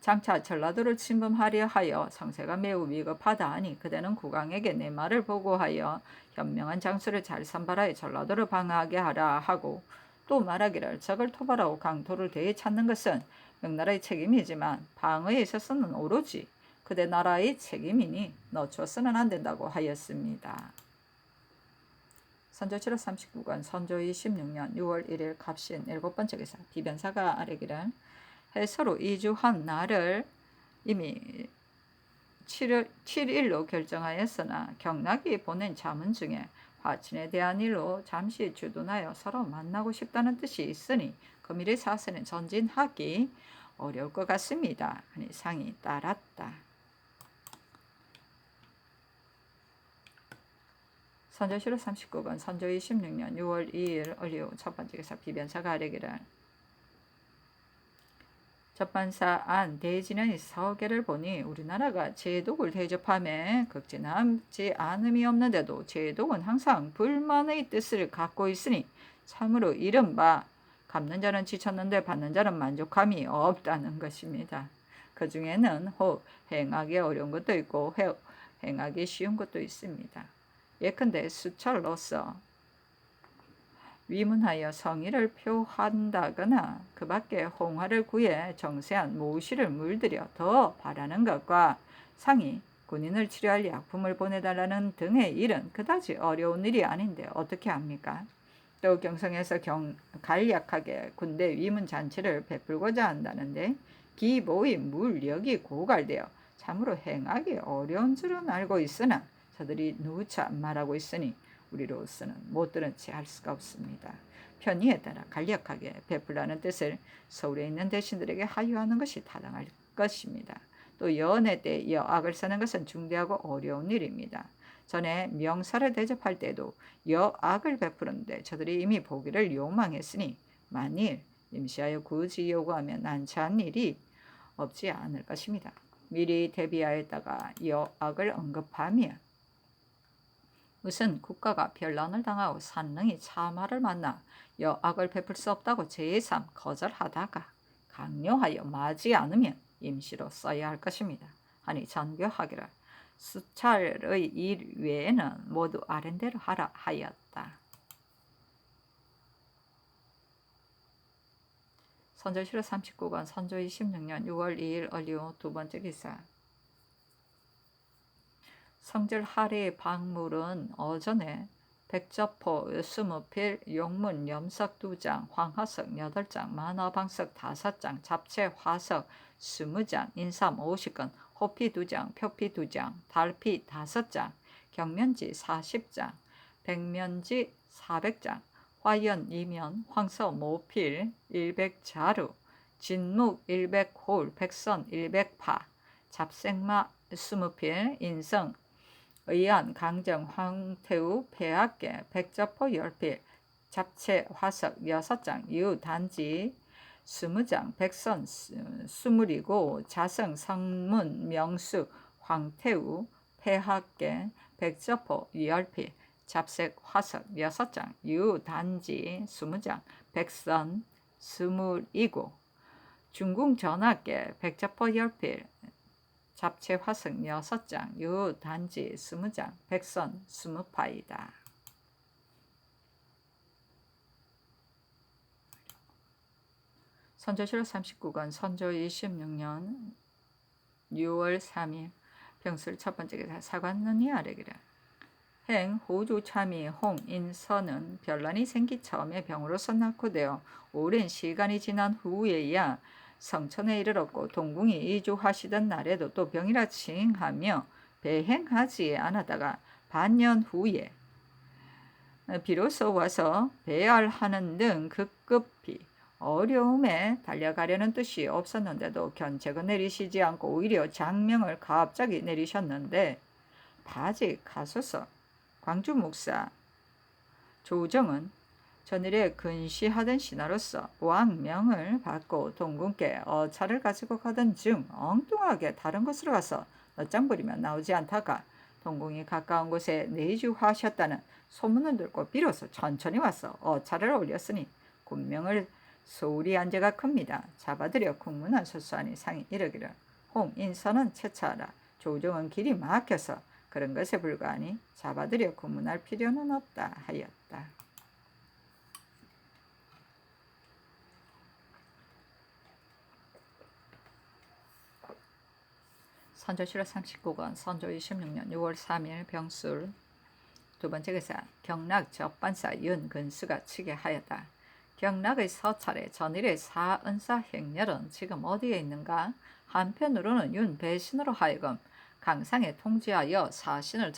장차 전라도를 침범하려 하여 상세가 매우 위급하다 하니 그대는 국왕에게 내 말을 보고하여 현명한 장수를 잘 선발하여 전라도를 방어하게 하라 하고 또 말하기를 적을 토벌하고 강토를 되찾는 것은 명나라의 책임이지만 방어에 있어서는 오로지 그대 나라의 책임이니 놓쳐서는 안 된다고 하였습니다. 선조 7월 39권 선조 26년 6월 1일 갑신 7번째 기사 비변사가 아뢰기를 해서로 이주한 날을 이미 7일로 결정하였으나 경락이 보낸 자문 중에 화친에 대한 일로 잠시 주둔하여 서로 만나고 싶다는 뜻이 있으니 금일의 사세는 전진하기 어려울 것 같습니다. 하니 상이 따랐다. 선조 7월 39번 선조 26년 6월 2일 을류 첫번째 기사 비변사가 아뢰기를 접반사 안 대진의 서계를 보니 우리나라가 제독을 대접함에 극진하지 않음이 없는데도 제독은 항상 불만의 뜻을 갖고 있으니 참으로 이른바 갚는 자는 지쳤는데 받는 자는 만족함이 없다는 것입니다. 그 중에는 혹 행하기 어려운 것도 있고 행하기 쉬운 것도 있습니다. 예컨대 수철로서 위문하여 성의를 표한다거나 그 밖에 홍화를 구해 정세한 모시를 물들여 더 바라는 것과 상이 군인을 치료할 약품을 보내달라는 등의 일은 그다지 어려운 일이 아닌데 어떻게 합니까? 또 경성에서 간략하게 군대 위문 잔치를 베풀고자 한다는데 기모의 물력이 고갈되어 참으로 행하기 어려운 줄은 알고 있으나 저들이 누차 말하고 있으니 우리로서는 못 들은 채 할 수가 없습니다. 편의에 따라 간략하게 베풀라는 뜻을 서울에 있는 대신들에게 하유하는 것이 타당할 것입니다. 또 연애 때 여악을 사는 것은 중대하고 어려운 일입니다. 전에 명사를 대접할 때도 여악을 베푸는데 저들이 이미 보기를 요망했으니 만일 임시하여 굳이 요구하면 난처한 일이 없지 않을 것입니다. 미리 대비하였다가 여악을 언급하면 우선 국가가 변란을 당하고 산능히 참화를 만나 여악을 베풀 수 없다고 제3 거절하다가 강요하여 마지 않으면 임시로 써야 할 것입니다. 하니 전교하기를 수찰의 일 외에는 모두 아랜대로 하라 하였다. 선조 7월 39권 선조 26년 6월 2일 을류 두번째 기사 성질 하리 박물은 어전에 백저포 20필, 용문 염석 2장, 황화석 8장, 만화방석 5장, 잡채 화석 20장, 인삼 50건, 호피 2장, 표피 2장, 달피 5장, 경면지 40장, 백면지 400장, 화연 2면, 황서 모필 100자루, 진묵 100홀, 백선 100파, 잡생마 20필, 인성 의안, 강정, 황태우, 폐학계, 백저포 10필, 잡채, 화석 6장, 유, 단지 20장, 백선 20이고 자성, 성문, 명수, 황태우, 폐학계, 백저포 10필, 잡색, 화석 6장, 유, 단지 20장, 백선 20이고 중궁 전학계, 백저포 10필, 잡채 화석 6장, 유 단지 20장, 백선 20파이다. 선조 7월 39권 선조 26년 6월 3일 병술 첫번째 기사 사관론이 아뢰기를 행 호주 참이 홍인선은 변란이 생기 처음에 병으로서 낙후되어 오랜 시간이 지난 후에야 성천에 이르렀고 동궁이 이주하시던 날에도 또 병이라 칭하며 배행하지 않았다가 반년 후에 비로소 와서 배알하는 등 급급히 어려움에 달려가려는 뜻이 없었는데도 견책은 내리시지 않고 오히려 장명을 갑자기 내리셨는데 바지 가소서 광주 목사 조정은 전일에 근시하던 신하로서 왕명을 받고 동군께 어차를 가지고 가던 중 엉뚱하게 다른 곳으로 가서 넛장 부리며 나오지 않다가 동궁이 가까운 곳에 내주하셨다는 소문을 듣고 비로소 천천히 와서 어차를 올렸으니 군명을 소홀히 한 죄가 큽니다. 잡아들여 국문하소서하니 상이 이르기를 홍인선은 채차하라. 조정은 길이 막혀서 그런 것에 불과하니 잡아들여 국문할 필요는 없다 하였다. 선조실록 39권 선조 26년 6월 3일 병술 두 번째 기사 경락 적반사 윤근수가 치게 하였다. 경락의 서찰에 전일의 사은사 행렬은 지금 어디에 있는가? 한편으로는 윤 배신으로 하여금 강상에 통지하여 사신을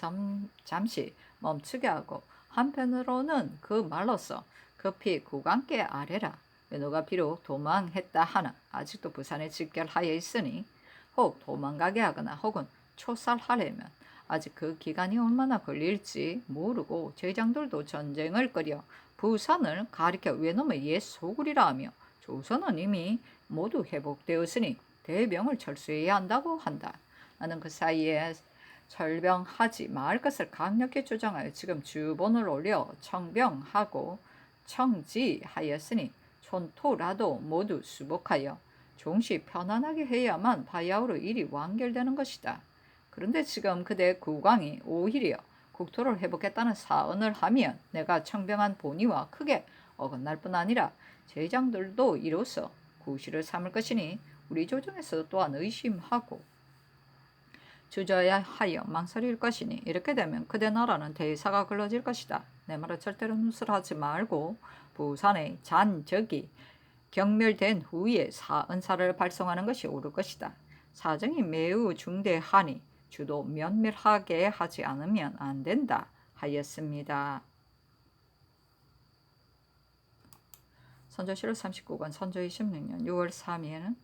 잠시 멈추게 하고 한편으로는 그 말로써 급히 국왕께 아뢰라. 외노가 비록 도망했다 하나 아직도 부산에 집결하여 있으니 혹 도망가게 하거나 혹은 초살하려면 아직 그 기간이 얼마나 걸릴지 모르고 제장들도 전쟁을 꺼려 부산을 가리켜 외놈의 옛 소굴이라 하며 조선은 이미 모두 회복되었으니 대병을 철수해야 한다고 한다. 나는 그 사이에 철병하지 말 것을 강력히 주장하여 지금 주본을 올려 청병하고 청지하였으니 촌토라도 모두 수복하여 종시 편안하게 해야만 바야흐로 일이 완결되는 것이다. 그런데 지금 그대 국왕이 오히려 국토를 회복했다는 사언을 하면 내가 청병한 본의와 크게 어긋날 뿐 아니라 제장들도 이로써 구실을 삼을 것이니 우리 조정에서 또한 의심하고 주저야 하여 망설일 것이니 이렇게 되면 그대 나라는 대사가 걸러질 것이다. 내 말을 절대로 누설하지 말고 부산의 잔적이 경멸된 후에 사은사를 발송하는 것이 옳을 것이다. 사정이 매우 중대하니 주도 면밀하게 하지 않으면 안 된다 하였습니다. 선조실록 39권 선조 26년 6월 3일은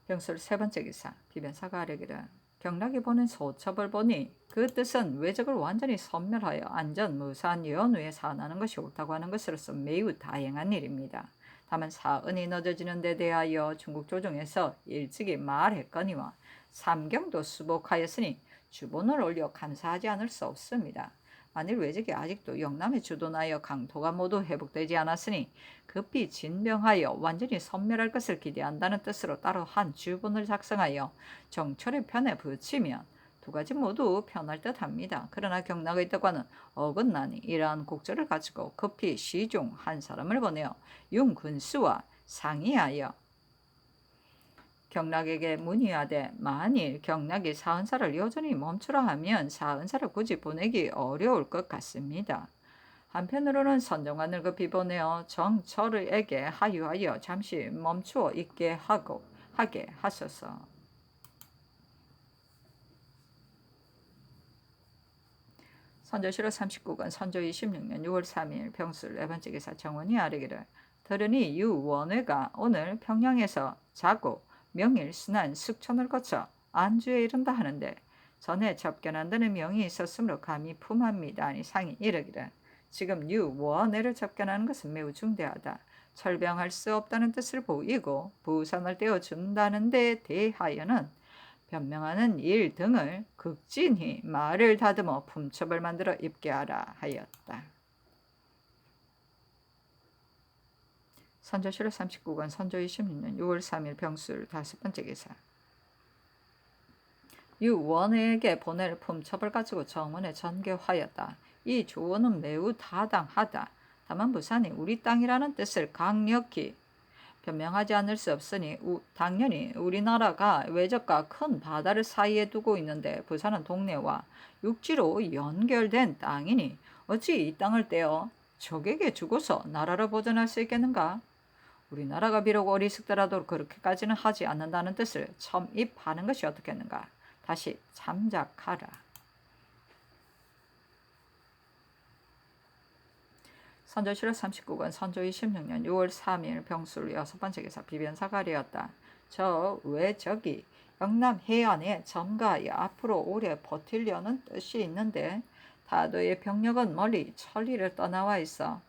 병술 세 번째 기사 비변사가 아뢰기를 경락이 보낸 소첩을 보니 그 뜻은 왜적을 완전히 섬멸하여 안전 무사한 연후에 사나는 것이 옳다고 하는 것으로서 매우 다행한 일입니다. 다만 사은이 늦어지는 데 대하여 중국 조정에서 일찍이 말했거니와 삼경도 수복하였으니 주본을 올려 감사하지 않을 수 없습니다. 만일 왜적이 아직도 영남에 주둔하여 강토가 모두 회복되지 않았으니 급히 진병하여 완전히 섬멸할 것을 기대한다는 뜻으로 따로 한 주본을 작성하여 정철의 편에 붙이면 두 가지 모두 편할 듯합니다. 그러나 경락의 뜻과는 어긋나니 이러한 곡절을 가지고 급히 시중 한 사람을 보내어 윤근수와 상의하여 경락에게 문의하되 만일 경락이 사은사를 여전히 멈추라 하면 사은사를 굳이 보내기 어려울 것 같습니다. 한편으로는 선정관을 급히 보내어 정철에게 하유하여 잠시 멈추어 있게 하게 하소서. 선조실록 39권 선조 26년 6월 3일 병술 네 번째 기사 정원이 아뢰기를 들으니 유원회가 오늘 평양에서 자고 명일 순환 숙천을 거쳐 안주에 이른다 하는데 전에 접견한다는 명이 있었으므로 감히 품합니다. 아니 상이 이르기를 지금 유원회를 접견하는 것은 매우 중대하다. 철병할 수 없다는 뜻을 보이고 부산을 떼어준다는 데 대하여는 변명하는 일 등을 극진히 말을 다듬어 품첩을 만들어 입게 하라 하였다. 선조실록 39권 선조 26년 6월 3일 병술 다섯 번째 기사 유원에게 보낼 품첩을 가지고 정원에 전개하였다. 이 조언은 매우 타당하다. 다만 부산이 우리 땅이라는 뜻을 강력히 변명하지 않을 수 없으니 당연히 우리나라가 외적과 큰 바다를 사이에 두고 있는데 부산은 동네와 육지로 연결된 땅이니 어찌 이 땅을 떼어 적에게 주고서 나라를 보존할 수 있겠는가? 우리나라가 비록 어리석더라도 그렇게까지는 하지 않는다는 뜻을 첨입하는 것이 어떻겠는가? 다시 참작하라. 선조실록 39권 선조 26년 6월 3일 병술 6번째 기사 비변사갈이었다. 저 왜 저기 영남 해안에 점가하여 앞으로 오래 버틸려는 뜻이 있는데 다도의 병력은 멀리 천리를 떠나와 있어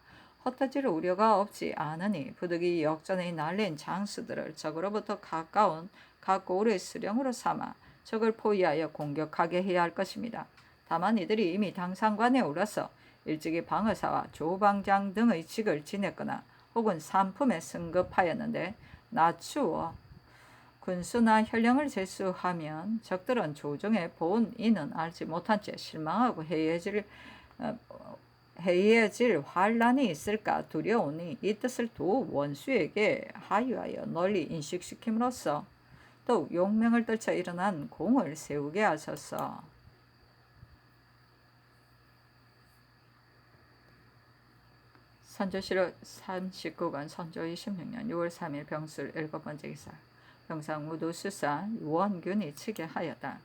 흩어질 우려가 없지 않으니 부득이 역전에 날린 장수들을 적으로부터 가까운 각고을의 수령으로 삼아 적을 포위하여 공격하게 해야 할 것입니다. 다만 이들이 이미 당상관에 올라서 일찍이 방어사와 조방장 등의 직을 지냈거나 혹은 산품에 승급하였는데 낮추어 군수나 현령을 제수하면 적들은 조정의 본인은 알지 못한 채 실망하고 해이해질 환란이 있을까 두려우니 이 뜻을 두 원수에게 하유하여 널리 인식시킴으로써 더욱 용맹을 떨쳐 일어난 공을 세우게 하소서. 선조실록 39권 선조 26년 6월 3일 병술 7번째 기사 병상무도수사 유원균이 치게 하였다.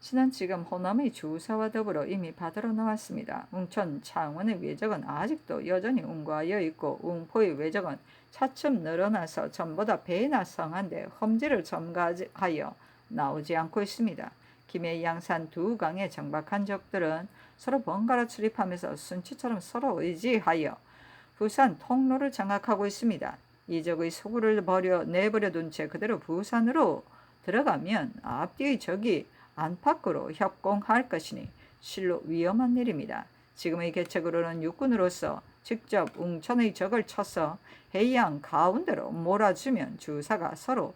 신은 지금 호남의 주사와 더불어 이미 바다로 나왔습니다. 웅천 창원의 외적은 아직도 여전히 웅과하여 있고 웅포의 외적은 차츰 늘어나서 전보다 배나 성한데 험지를 점가하여 나오지 않고 있습니다. 김해 양산 두 강에 정박한 적들은 서로 번갈아 출입하면서 순치처럼 서로 의지하여 부산 통로를 장악하고 있습니다. 이 적의 소굴을 내버려둔 채 그대로 부산으로 들어가면 앞뒤의 적이 안팎으로 협공할 것이니 실로 위험한 일입니다. 지금의 계책으로는 육군으로서 직접 웅천의 적을 쳐서 해양 가운데로 몰아주면 주사가 서로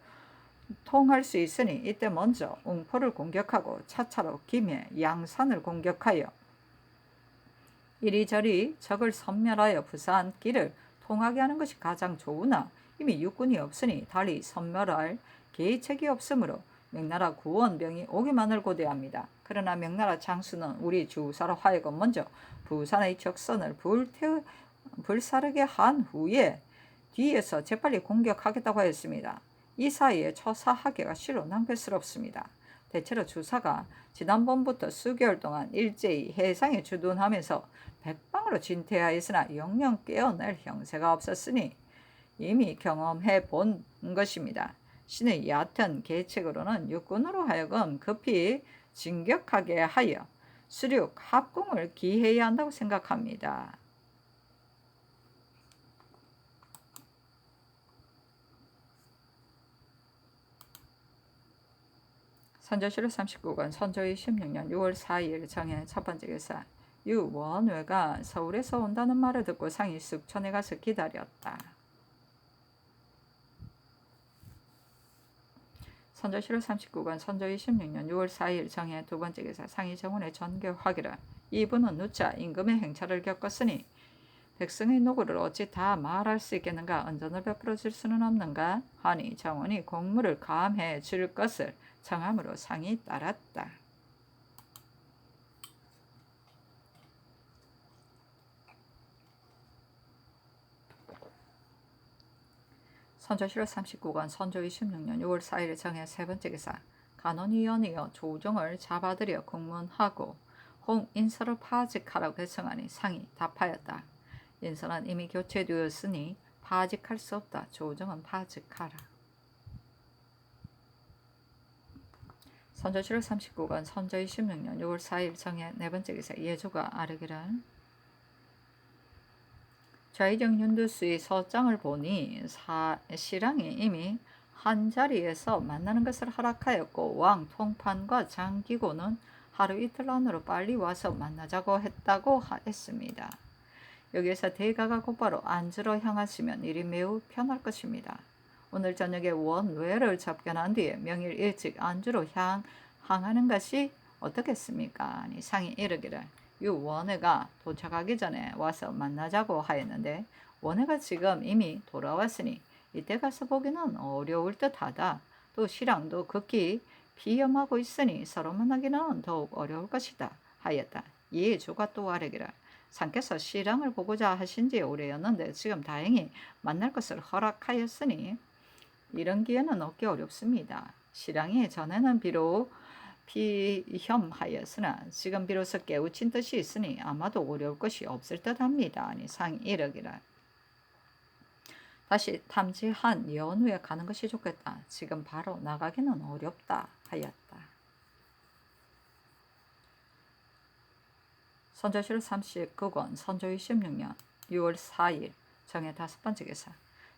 통할 수 있으니 이때 먼저 웅포를 공격하고 차차로 김해, 양산을 공격하여 이리저리 적을 섬멸하여 부산 길을 통하게 하는 것이 가장 좋으나 이미 육군이 없으니 달리 섬멸할 계책이 없으므로 명나라 구원병이 오기만을 고대합니다. 그러나 명나라 장수는 우리 주사로 하여금 먼저 부산의 적선을 불사르게 한 후에 뒤에서 재빨리 공격하겠다고 하였습니다. 이 사이에 처사하기가 실로 낭패스럽습니다. 대체로 주사가 지난번부터 수개월 동안 일제히 해상에 주둔하면서 백방으로 진퇴하였으나 영영 깨어날 형세가 없었으니 이미 경험해 본 것입니다. 신의 얕은 계책으로는 육군으로 하여금 급히 진격하게 하여 수륙 합공을 기해야 한다고 생각합니다. 선조실록 39권 선조 26년 6월 4일 정해 첫번째 기사 유원외가 서울에서 온다는 말을 듣고 상이 숙천에 가서 기다렸다. 선조실록 39권 선조 26년 6월 4일 정해 두번째 기사 상이 정원에 전교하기를 이분은 누차 임금의 행차를 겪었으니 백성의 노고를 어찌 다 말할 수 있겠는가 언전을 베풀어 줄 수는 없는가 하니 정원이 공무를 감해 줄 것을 청함으로 상이 따랐다. 선조실록 39권 선조 26년 6월 4일 정해 세번째 기사 간원위원이여 조정을 잡아들여 공문하고 홍인서를 파직하라고 대청하니 상이 답하였다. 인서는 이미 교체되었으니 파직할 수 없다. 조정은 파직하라. 선조실록 39권 선조 26년 6월 4일 정해 네번째 기사 예조가 아르기를 좌의정 윤두수의 서장을 보니 시랑이 이미 한자리에서 만나는 것을 허락하였고 왕 통판과 장기고는 하루 이틀 안으로 빨리 와서 만나자고 했다고 했습니다. 여기에서 대가가 곧바로 안주로 향하시면 일이 매우 편할 것입니다. 오늘 저녁에 원외를 접견한 뒤에 명일 일찍 안주로 향하는 것이 어떻겠습니까? 아니 상이 이르기를 원외가 도착하기 전에 와서 만나자고 하였는데 원외가 지금 이미 돌아왔으니 이때 가서 보기는 어려울 듯하다. 또 시랑도 극히 비염하고 있으니 서로 만나기는 더욱 어려울 것이다 하였다. 이에 조가 또 아뢰기를 상께서 시랑을 보고자 하신 지 오래였는데 지금 다행히 만날 것을 허락하였으니 이런 기회는 얻기 어렵습니다. 시랑이 전에는 비록 피혐하였으나 지금 비로소 깨우친 뜻이 있으니 아마도 어려울 것이 없을 듯합니다. 아니 상이 이르기를 다시 탐지한 연후에 가는 것이 좋겠다. 지금 바로 나가기는 어렵다 하였다. 선조실 39권 선조 26년 6월 4일 정의 5번째 기사.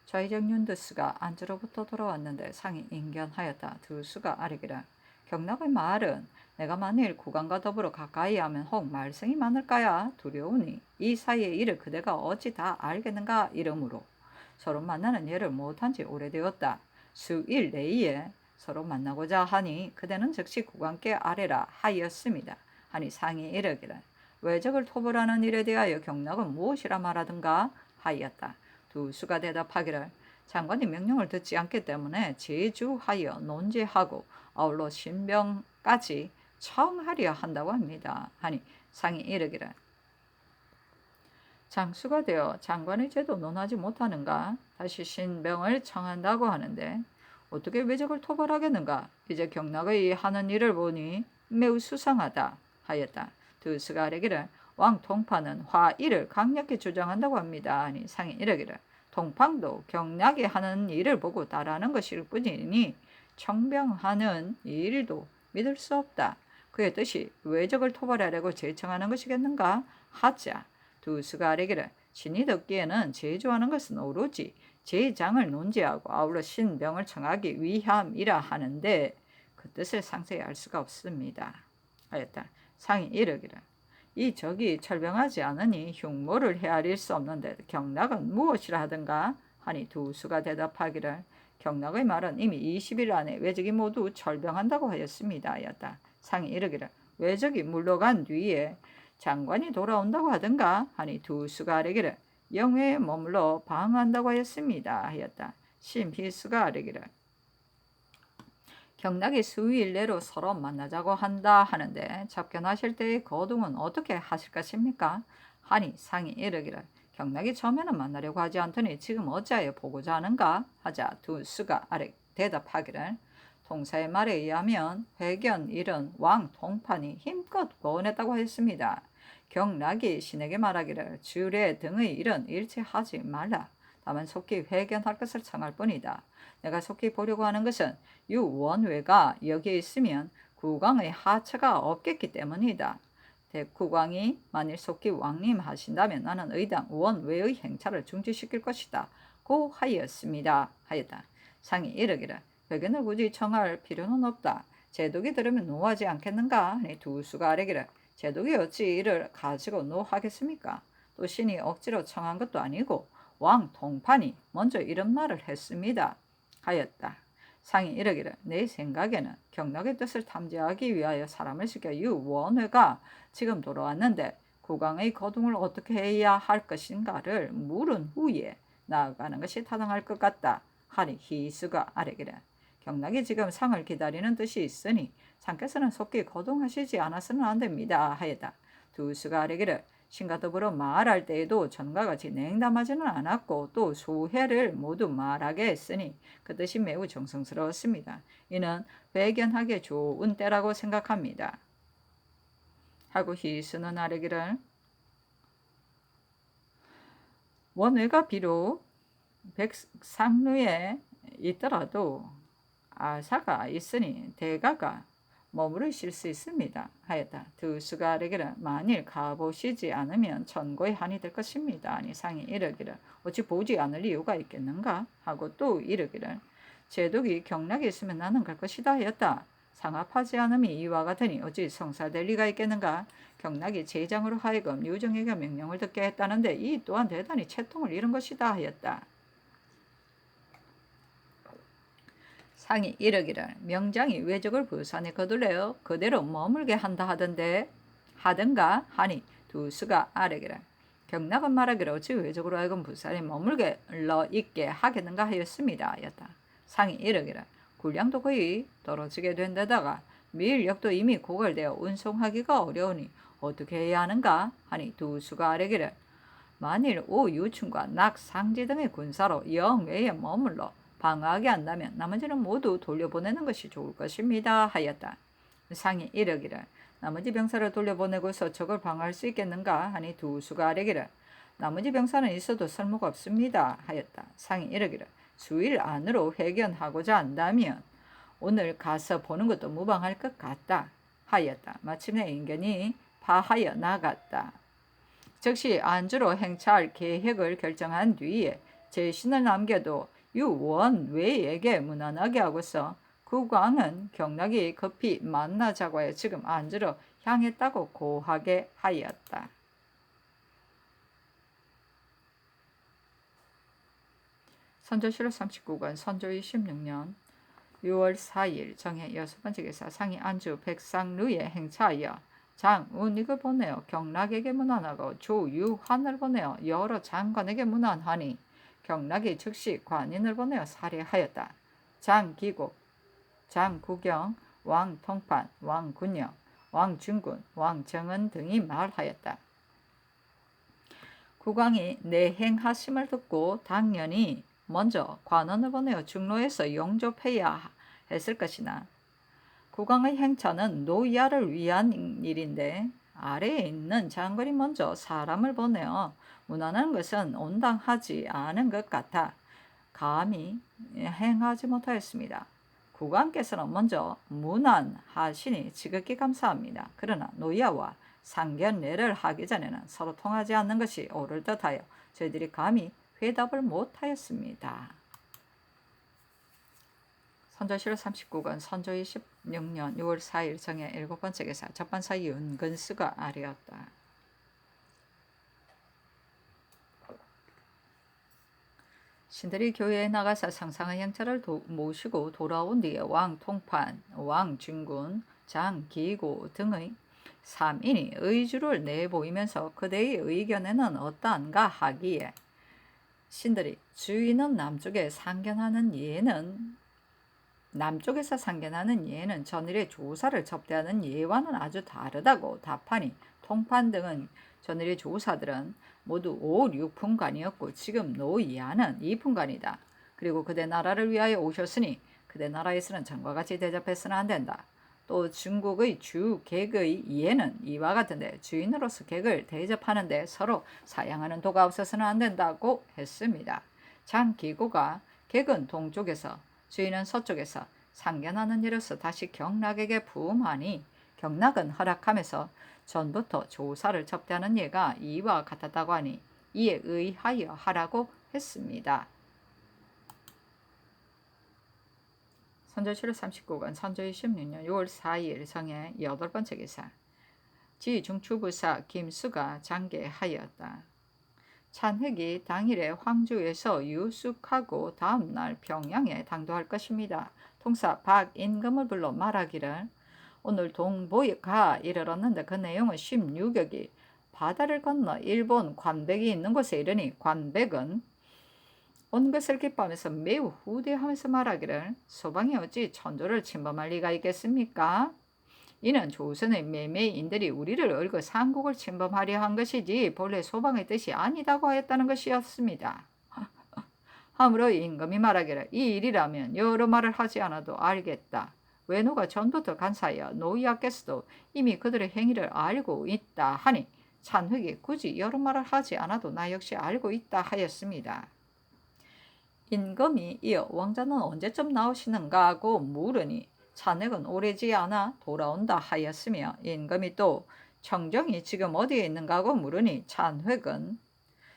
좌의정 윤두수가 안주로부터 돌아왔는데 상이 인견하였다. 두수가 아뢰기를 경락의 말은 내가 만일 국왕과 더불어 가까이 하면 혹 말썽이 많을까야 두려우니 이 사이의 일을 그대가 어찌 다 알겠는가 이러므로 서로 만나는 예를 못한 지 오래되었다. 수일 내에 서로 만나고자 하니 그대는 즉시 국왕께 아뢰라 하였습니다. 하니 상이 이르기를 외적을 토벌하는 일에 대하여 경락은 무엇이라 말하든가 하였다. 두수가 대답하기를 장관이 명령을 듣지 않기 때문에 제주하여 논제하고 아울러 신병까지 청하려 한다고 합니다. 하니 상이 이르기를 장수가 되어 장관의 제도 논하지 못하는가? 다시 신병을 청한다고 하는데 어떻게 외적을 토벌하겠는가? 이제 경락의 하는 일을 보니 매우 수상하다 하였다. 두수가 아뢰기를 왕 통파는 화의를 강력히 주장한다고 합니다. 하니 상이 이르기를 통팡도 경락이 하는 일을 보고 따라하는 것일 뿐이니 청병하는 일도 믿을 수 없다. 그의 뜻이 외적을 토벌하려고 제청하는 것이겠는가? 하자. 두수가 아뢰기를 신이 듣기에는 제조하는 것은 오로지 제장을 논지하고 아울러 신병을 청하기 위함이라 하는데 그 뜻을 상세히 알 수가 없습니다. 하였다. 상이 이르기를 이 적이 철병하지 않으니 흉모를 헤아릴 수 없는데 경락은 무엇이라 하든가 하니 두수가 대답하기를 경락의 말은 이미 20일 안에 외적이 모두 철병한다고 하였습니다. 하였다. 상이 이르기를 외적이 물러간 뒤에 장관이 돌아온다고 하든가 하니 두수가 아뢰기를 영회에 머물러 방한다고 하였습니다. 하였다. 심희수가 아뢰기를 경락이 수일 내로 서로 만나자고 한다 하는데 접견하실 때의 거동은 어떻게 하실 것입니까? 하니 상이 이르기를 경락이 처음에는 만나려고 하지 않더니 지금 어찌하여 보고자 하는가? 하자 두수가 대답하기를 통사의 말에 의하면 회견 일은 왕 통판이 힘껏 거원했다고 하였습니다. 경락이 신에게 말하기를 주례 등의 일은 일체하지 말라. 다만 속히 회견할 것을 청할 뿐이다. 내가 속히 보려고 하는 것은 유원외가 여기에 있으면 국왕의 하처가 없겠기 때문이다. 대국왕이 만일 속히 왕림하신다면 나는 의당 원외의 행차를 중지시킬 것이다. 고 하였습니다. 하였다. 상이 이르기를 회견을 굳이 청할 필요는 없다. 제독이 들으면 노하지 않겠는가? 하니 두수가 아뢰기를 제독이 어찌 이를 가지고 노하겠습니까? 또 신이 억지로 청한 것도 아니고 왕 통판이 먼저 이런 말을 했습니다. 하였다. 상이 이르기를 내 생각에는 경락의 뜻을 탐지하기 위하여 사람을 시켜 유원회가 지금 돌아왔는데 국왕의 거동을 어떻게 해야 할 것인가를 물은 후에 나아가는 것이 타당할 것 같다. 하니 희수가 아뢰기를 경락이 지금 상을 기다리는 뜻이 있으니 상께서는 속히 거동하시지 않아서는 안 됩니다. 하였다. 두수가 아뢰기를 신과 더불어 말할 때에도 전과 같이 냉담하지는 않았고 또 수회를 모두 말하게 했으니 그 뜻이 매우 정성스러웠습니다. 이는 회견하기에 좋은 때라고 생각합니다. 하고 희수는 아뢰기를 원외가 비록 백상루에 있더라도 아사가 있으니 대가가 머무르실 수 있습니다. 하였다. 두수가 아뢰기를 만일 가보시지 않으면 천고의 한이 될 것입니다. 아니 상이 이르기를 어찌 보지 않을 이유가 있겠는가? 하고 또 이르기를 제독이 경락이 있으면 나는 갈 것이다 하였다. 상합하지 않음이 이와 같으니 어찌 성사될 리가 있겠는가? 경락이 제장으로 하여금 유정에게 명령을 듣게 했다는데 이 또한 대단히 채통을 잃은 것이다 하였다. 상이 이르기를 명장이 외적을 부산에 거둘러 그대로 머물게 한다 하든가 하니 두수가 아뢰기를 경락은 말하기를 어찌 외적으로 하여금 부산에 머물게 있게 하겠는가 하였습니다. 하였다. 상이 이르기를 군량도 거의 떨어지게 된 데다가 밀역도 이미 고갈되어 운송하기가 어려우니 어떻게 해야 하는가 하니 두수가 아뢰기를 만일 오유충과 낙상지 등의 군사로 영외에 머물러 방어하게 한다면 나머지는 모두 돌려보내는 것이 좋을 것입니다. 하였다. 상이 이르기를 나머지 병사를 돌려보내고서 적을 방어할 수 있겠는가 하니 두 수가 아뢰기를 나머지 병사는 있어도 쓸모가 없습니다 하였다. 상이 이르기를 수일 안으로 회견하고자 한다면 오늘 가서 보는 것도 무방할 것 같다 하였다. 마침내 인견이 파하여 나갔다. 즉시 안주로 행차할 계획을 결정한 뒤에 제신을 남겨도 유원외에게 무난하게 하고서 국왕은 경락이 급히 만나자고 하여 지금 안주로 향했다고 고하게 하였다. 선조실록 39권 선조 26년 6월 4일 정해 6번째 기사 상이 안주 백상루에 행차하여 장운익을 보내어 경락에게 문안하고 조유환을 보내어 여러 장관에게 문안하니 경락이 즉시 관인을 보내어 살해하였다. 장기국, 장구경, 왕통판, 왕군영, 왕중군, 왕정은 등이 말하였다. 국왕이 내행하심을 듣고 당연히 먼저 관원을 보내어 중로에서 영접해야 했을 것이나 국왕의 행차는 노야를 위한 일인데 아래에 있는 장관이 먼저 사람을 보내어 문안하는 것은 온당하지 않은 것 같아 감히 행하지 못하였습니다. 국왕께서는 먼저 문안하시니 지극히 감사합니다. 그러나 노야와 상견례를 하기 전에는 서로 통하지 않는 것이 옳을 듯하여 저희들이 감히 회답을 못하였습니다. 선조실록 39권 선조 26년 6월 4일 정해 7번째 기사 접반사 윤근수가 아뢰었다. 신들이 교회에 나가서 상상의 행차를 모시고 돌아온 뒤에 왕통판, 왕중군, 장기고 등의 3인이 의주를 내보이면서 그대의 의견에는 어떠한가 하기에 신들이 주인은 남쪽에서 상견하는 예는 전일의 조사를 접대하는 예와는 아주 다르다고 답하니 통판 등은 전일의 조사들은 모두 5, 6분간이었고 지금 노이하는 2분간이다. 그리고 그대 나라를 위하여 오셨으니 그대 나라에서는 전과 같이 대접해서는 안 된다. 또 중국의 주 객의 이해는 이와 같은데 주인으로서 객을 대접하는데 서로 사양하는 도가 없어서는 안 된다고 했습니다. 장기고가 객은 동쪽에서 주인은 서쪽에서 상견하는 일로서 다시 경락에게 부음하니 경락은 허락하면서 전부터 조사를 접대하는 예가 이와 같았다고 하니 이에 의하여 하라고 했습니다. 선조실록 39권 선조 26년 6월 4일 정해 8번째 기사 지중추부사 김수가 장계하였다. 찬흑이 당일에 황주에서 유숙하고 다음날 평양에 당도할 것입니다. 통사 박인금을 불러 말하기를 오늘 동보가 이르렀는데 그 내용은 16역이 바다를 건너 일본 관백이 있는 곳에 이르니 관백은 온 것을 기뻐하면서 매우 후대하면서 말하기를 소방이 어찌 천조를 침범할 리가 있겠습니까? 이는 조선의 매매인들이 우리를 얽어 삼국을 침범하려 한 것이지 본래 소방의 뜻이 아니다고 하였다는 것이었습니다. 하므로 임금이 말하기를 이 일이라면 여러 말을 하지 않아도 알겠다. 외노가 전부터 간사하여 노이하께서도 이미 그들의 행위를 알고 있다 하니 찬흑이 굳이 여러 말을 하지 않아도 나 역시 알고 있다 하였습니다. 임금이 이어 왕자는 언제쯤 나오시는가 하고 물으니 찬흑은 오래지 않아 돌아온다 하였으며 임금이 또 청정이 지금 어디에 있는가 하고 물으니 찬흑은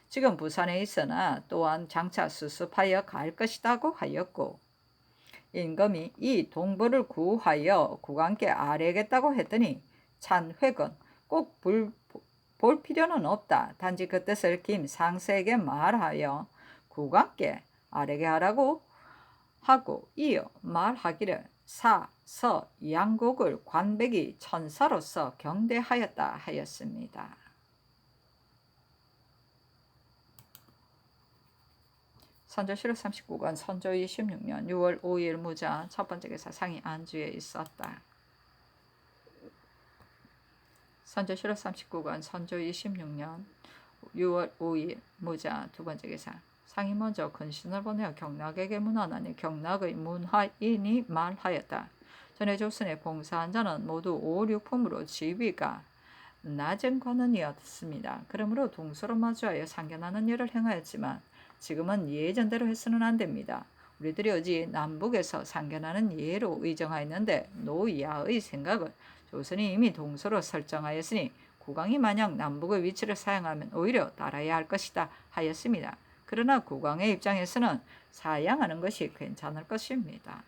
지금 부산에 있으나 또한 장차 수습하여 갈 것이라고 하였고 임금이 이 동부를 구하여 국왕께 아뢰겠다고 했더니 찬획은 꼭 볼 필요는 없다. 단지 그 뜻을 김상세에게 말하여 국왕께 아뢰게 하라고 하고 이어 말하기를 사, 서, 양국을 관백이 천사로서 경대하였다 하였습니다. 선조실록 39권 선조 26년 6월 5일 무자 첫 번째 기사 상이 안주에 있었다. 선조실록 39권 선조 26년 6월 5일 무자 두 번째 기사 상이 먼저 근신을 보내어 경락에게 문안하니 경락의 문하인이 말하였다. 전에 조선에 봉사한 자는 모두 오륙품으로 지위가 낮은 관원이었습니다. 그러므로 동서로 마주하여 상견하는 일을 행하였지만 지금은 예전대로 해서는 안 됩니다. 우리들이 어찌 남북에서 상견하는 예로 의정하였는데 노야의 생각은 조선이 이미 동서로 설정하였으니 국왕이 만약 남북의 위치를 사양하면 오히려 따라야 할 것이다 하였습니다. 그러나 국왕의 입장에서는 사양하는 것이 괜찮을 것입니다.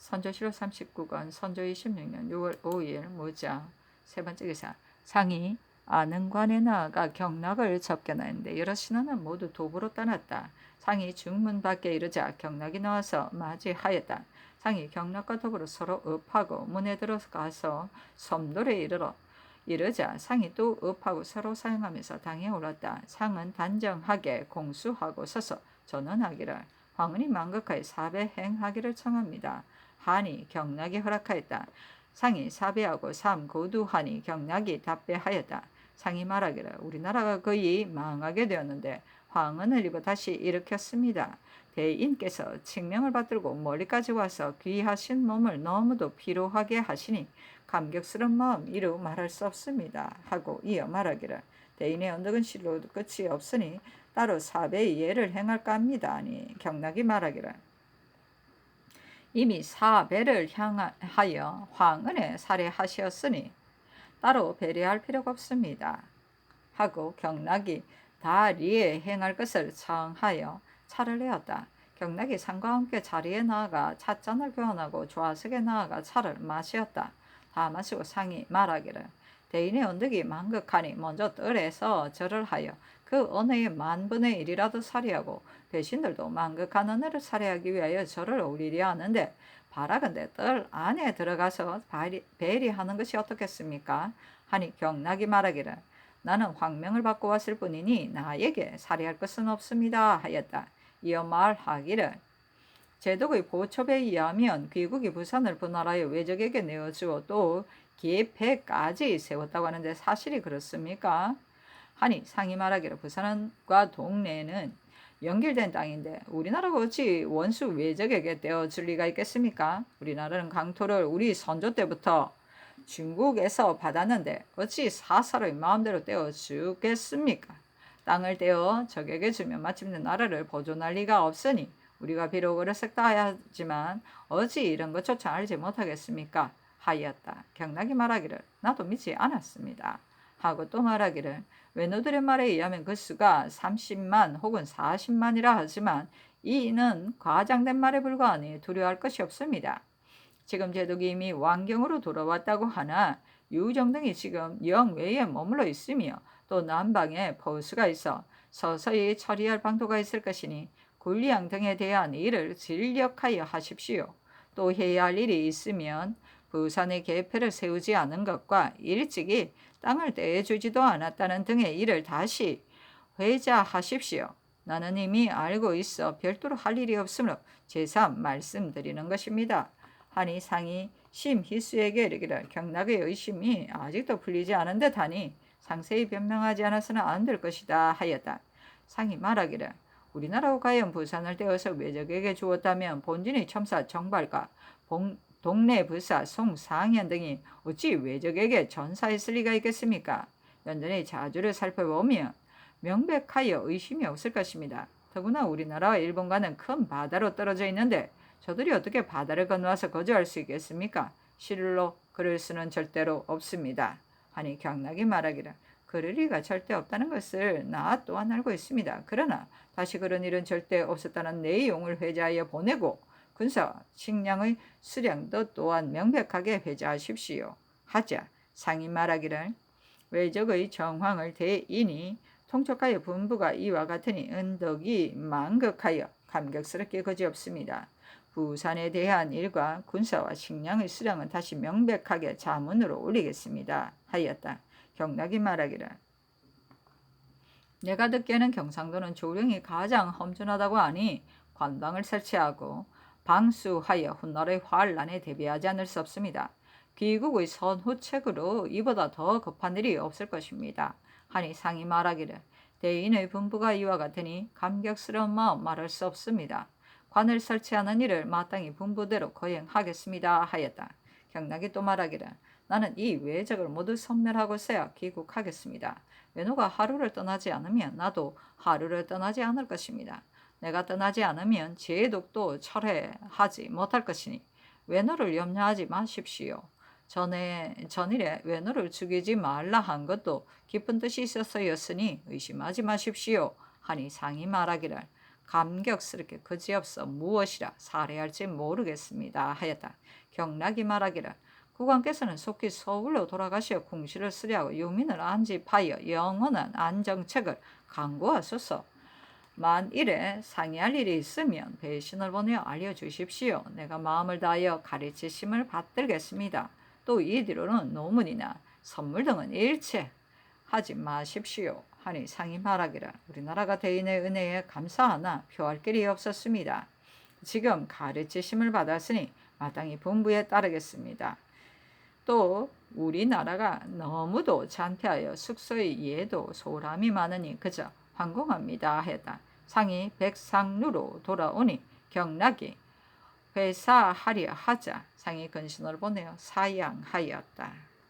선조실록 39권 선조 26년 6월 5일 모자 세 번째 기사 상이 아능관에 나아가 경락을 접견하였는데 여러 신하는 모두 도보로 떠났다. 상이 중문 밖에 이르자 경락이 나와서 맞이하였다. 상이 경락과 더불어 서로 업하고 문에 들어가서 섬돌에 이르자 상이 또 업하고 서로 사용하면서 당에 올랐다. 상은 단정하게 공수하고 서서 전언하기를 황은이 만극하여 사배 행하기를 청합니다. 하니 경락이 허락하였다. 상이 사배하고 삼고두하니 경락이 답배하였다. 상이 말하기를 우리나라가 거의 망하게 되었는데 황은을 이고 다시 일으켰습니다. 대인께서 칙명을 받들고 멀리까지 와서 귀하신 몸을 너무도 피로하게 하시니 감격스러운 마음 이루 말할 수 없습니다. 하고 이어 말하기를 대인의 언덕은 실로도 끝이 없으니 따로 사배의 예를 행할까 합니다. 하니 경락이 말하기를 이미 사배를 향하여 황은에 살해하셨으니 따로 배려할 필요가 없습니다. 하고 경락이 다리에 행할 것을 청하여 차를 내었다. 경락이 상과 함께 자리에 나아가 찻잔을 교환하고 좌석에 나아가 차를 마시었다. 다 마시고 상이 말하기를 대인의 언덕이 만극하니 먼저 뜰에서 절을 하여 그 은혜의 만분의 1이라도 살이하고 배신들도 만극한 은혜를 살해하기 위하여 절을 올리려 하는데 바라건대 뜰 안에 들어가서 배리하는 것이 어떻겠습니까? 하니 경락이 말하기를 나는 황명을 받고 왔을 뿐이니 나에게 살해할 것은 없습니다 하였다. 이어 말하기를 제독의 보첩에 의하면 귀국이 부산을 분할하여 외적에게 내어주어 또 기회까지 세웠다고 하는데 사실이 그렇습니까? 하니 상이 말하기를 부산과 동래는 연결된 땅인데 우리나라가 어찌 원수 외적에게 떼어줄 리가 있겠습니까? 우리나라는 강토를 우리 선조 때부터 중국에서 받았는데 어찌 사사로이 마음대로 떼어주겠습니까? 땅을 떼어 적에게 주면 마침내 나라를 보존할 리가 없으니 우리가 비록 어렸었다 하지만 어찌 이런 것조차 알지 못하겠습니까? 하였다. 경락이 말하기를 나도 믿지 않았습니다. 하고 또 말하기를 외노들의 말에 의하면 그 수가 30만 혹은 40만이라 하지만 이는 과장된 말에 불과하니 두려워할 것이 없습니다. 지금 제독이 이미 왕경으로 돌아왔다고 하나 유정등이 지금 영외에 머물러 있으며 또 남방에 보수가 있어 서서히 처리할 방도가 있을 것이니 굴리양 등에 대한 일을 진력하여 하십시오. 또 해야 할 일이 있으면 부산의 계패를 세우지 않은 것과 일찍이 땅을 떼주지도 않았다는 등의 일을 다시 회자하십시오. 나는 이미 알고 있어 별도로 할 일이 없으므로 제삼 말씀드리는 것입니다. 하니 상이 심희수에게 이르기를 경락의 의심이 아직도 풀리지 않은 듯하니 상세히 변명하지 않아서는 안 될 것이다 하였다. 상이 말하기를 우리나라가 과연 부산을 떼어서 외적에게 주었다면 본진의 첨사 정발과 동래 부사 송상현 등이 어찌 외적에게 전사했을 리가 있겠습니까? 연전의 자주를 살펴보면 명백하여 의심이 없을 것입니다. 더구나 우리나라와 일본과는 큰 바다로 떨어져 있는데 저들이 어떻게 바다를 건너와서 거주할 수 있겠습니까? 실로 그럴 수는 절대로 없습니다. 하니 경락이 말하기를 그럴 리가 절대 없다는 것을 나 또한 알고 있습니다. 그러나 다시 그런 일은 절대 없었다는 내용을 회자하여 보내고 군사 식량의 수량도 또한 명백하게 회자하십시오. 하자 상이 말하기를 외적의 정황을 대인이 통촉하여 분부가 이와 같으니 은덕이 만극하여 감격스럽게 거지없습니다. 부산에 대한 일과 군사와 식량의 수량은 다시 명백하게 자문으로 올리겠습니다. 하였다. 경락이 말하기를 내가 듣기에는 경상도는 조령이 가장 험준하다고 하니 관방을 설치하고 방수하여 훗날의 환란에 대비하지 않을 수 없습니다. 귀국의 선후책으로 이보다 더 급한 일이 없을 것입니다. 하니 상이 말하기를 대인의 분부가 이와 같으니 감격스러운 마음 말할 수 없습니다. 관을 설치하는 일을 마땅히 분부대로 거행하겠습니다 하였다. 경락이 또 말하기를 나는 이 외적을 모두 섬멸하고서야 귀국하겠습니다. 외노가 하루를 떠나지 않으면 나도 하루를 떠나지 않을 것입니다. 내가 떠나지 않으면 제독도 철회하지 못할 것이니 외노를 염려하지 마십시오. 전일에 외노를 죽이지 말라 한 것도 깊은 뜻이 있어서였으니 의심하지 마십시오. 하니 상이 말하기를 감격스럽게 그지없어 무엇이라 살해할지 모르겠습니다 하였다. 경락이 말하기를 국왕께서는 속히 서울로 돌아가시어 궁시를 수리하고 유민을 안집하여 영원한 안정책을 강구하소서. 만일에 상의할 일이 있으면 배신을 보내어 알려주십시오. 내가 마음을 다하여 가르치심을 받들겠습니다. 또 이 뒤로는 노문이나 선물 등은 일체 하지 마십시오. 하니 상이 말하기를 우리나라가 대인의 은혜에 감사하나 표할 길이 없었습니다. 지금 가르치심을 받았으니 마땅히 분부에 따르겠습니다. 또 우리나라가 너무도 잔태하여 숙소의 예도 소람이 많으니 그저 황공합니다 하였다. 상이 백상루로 돌아오니 경락이 회사하려 하자 상이 근신을 보내어 사양하였다.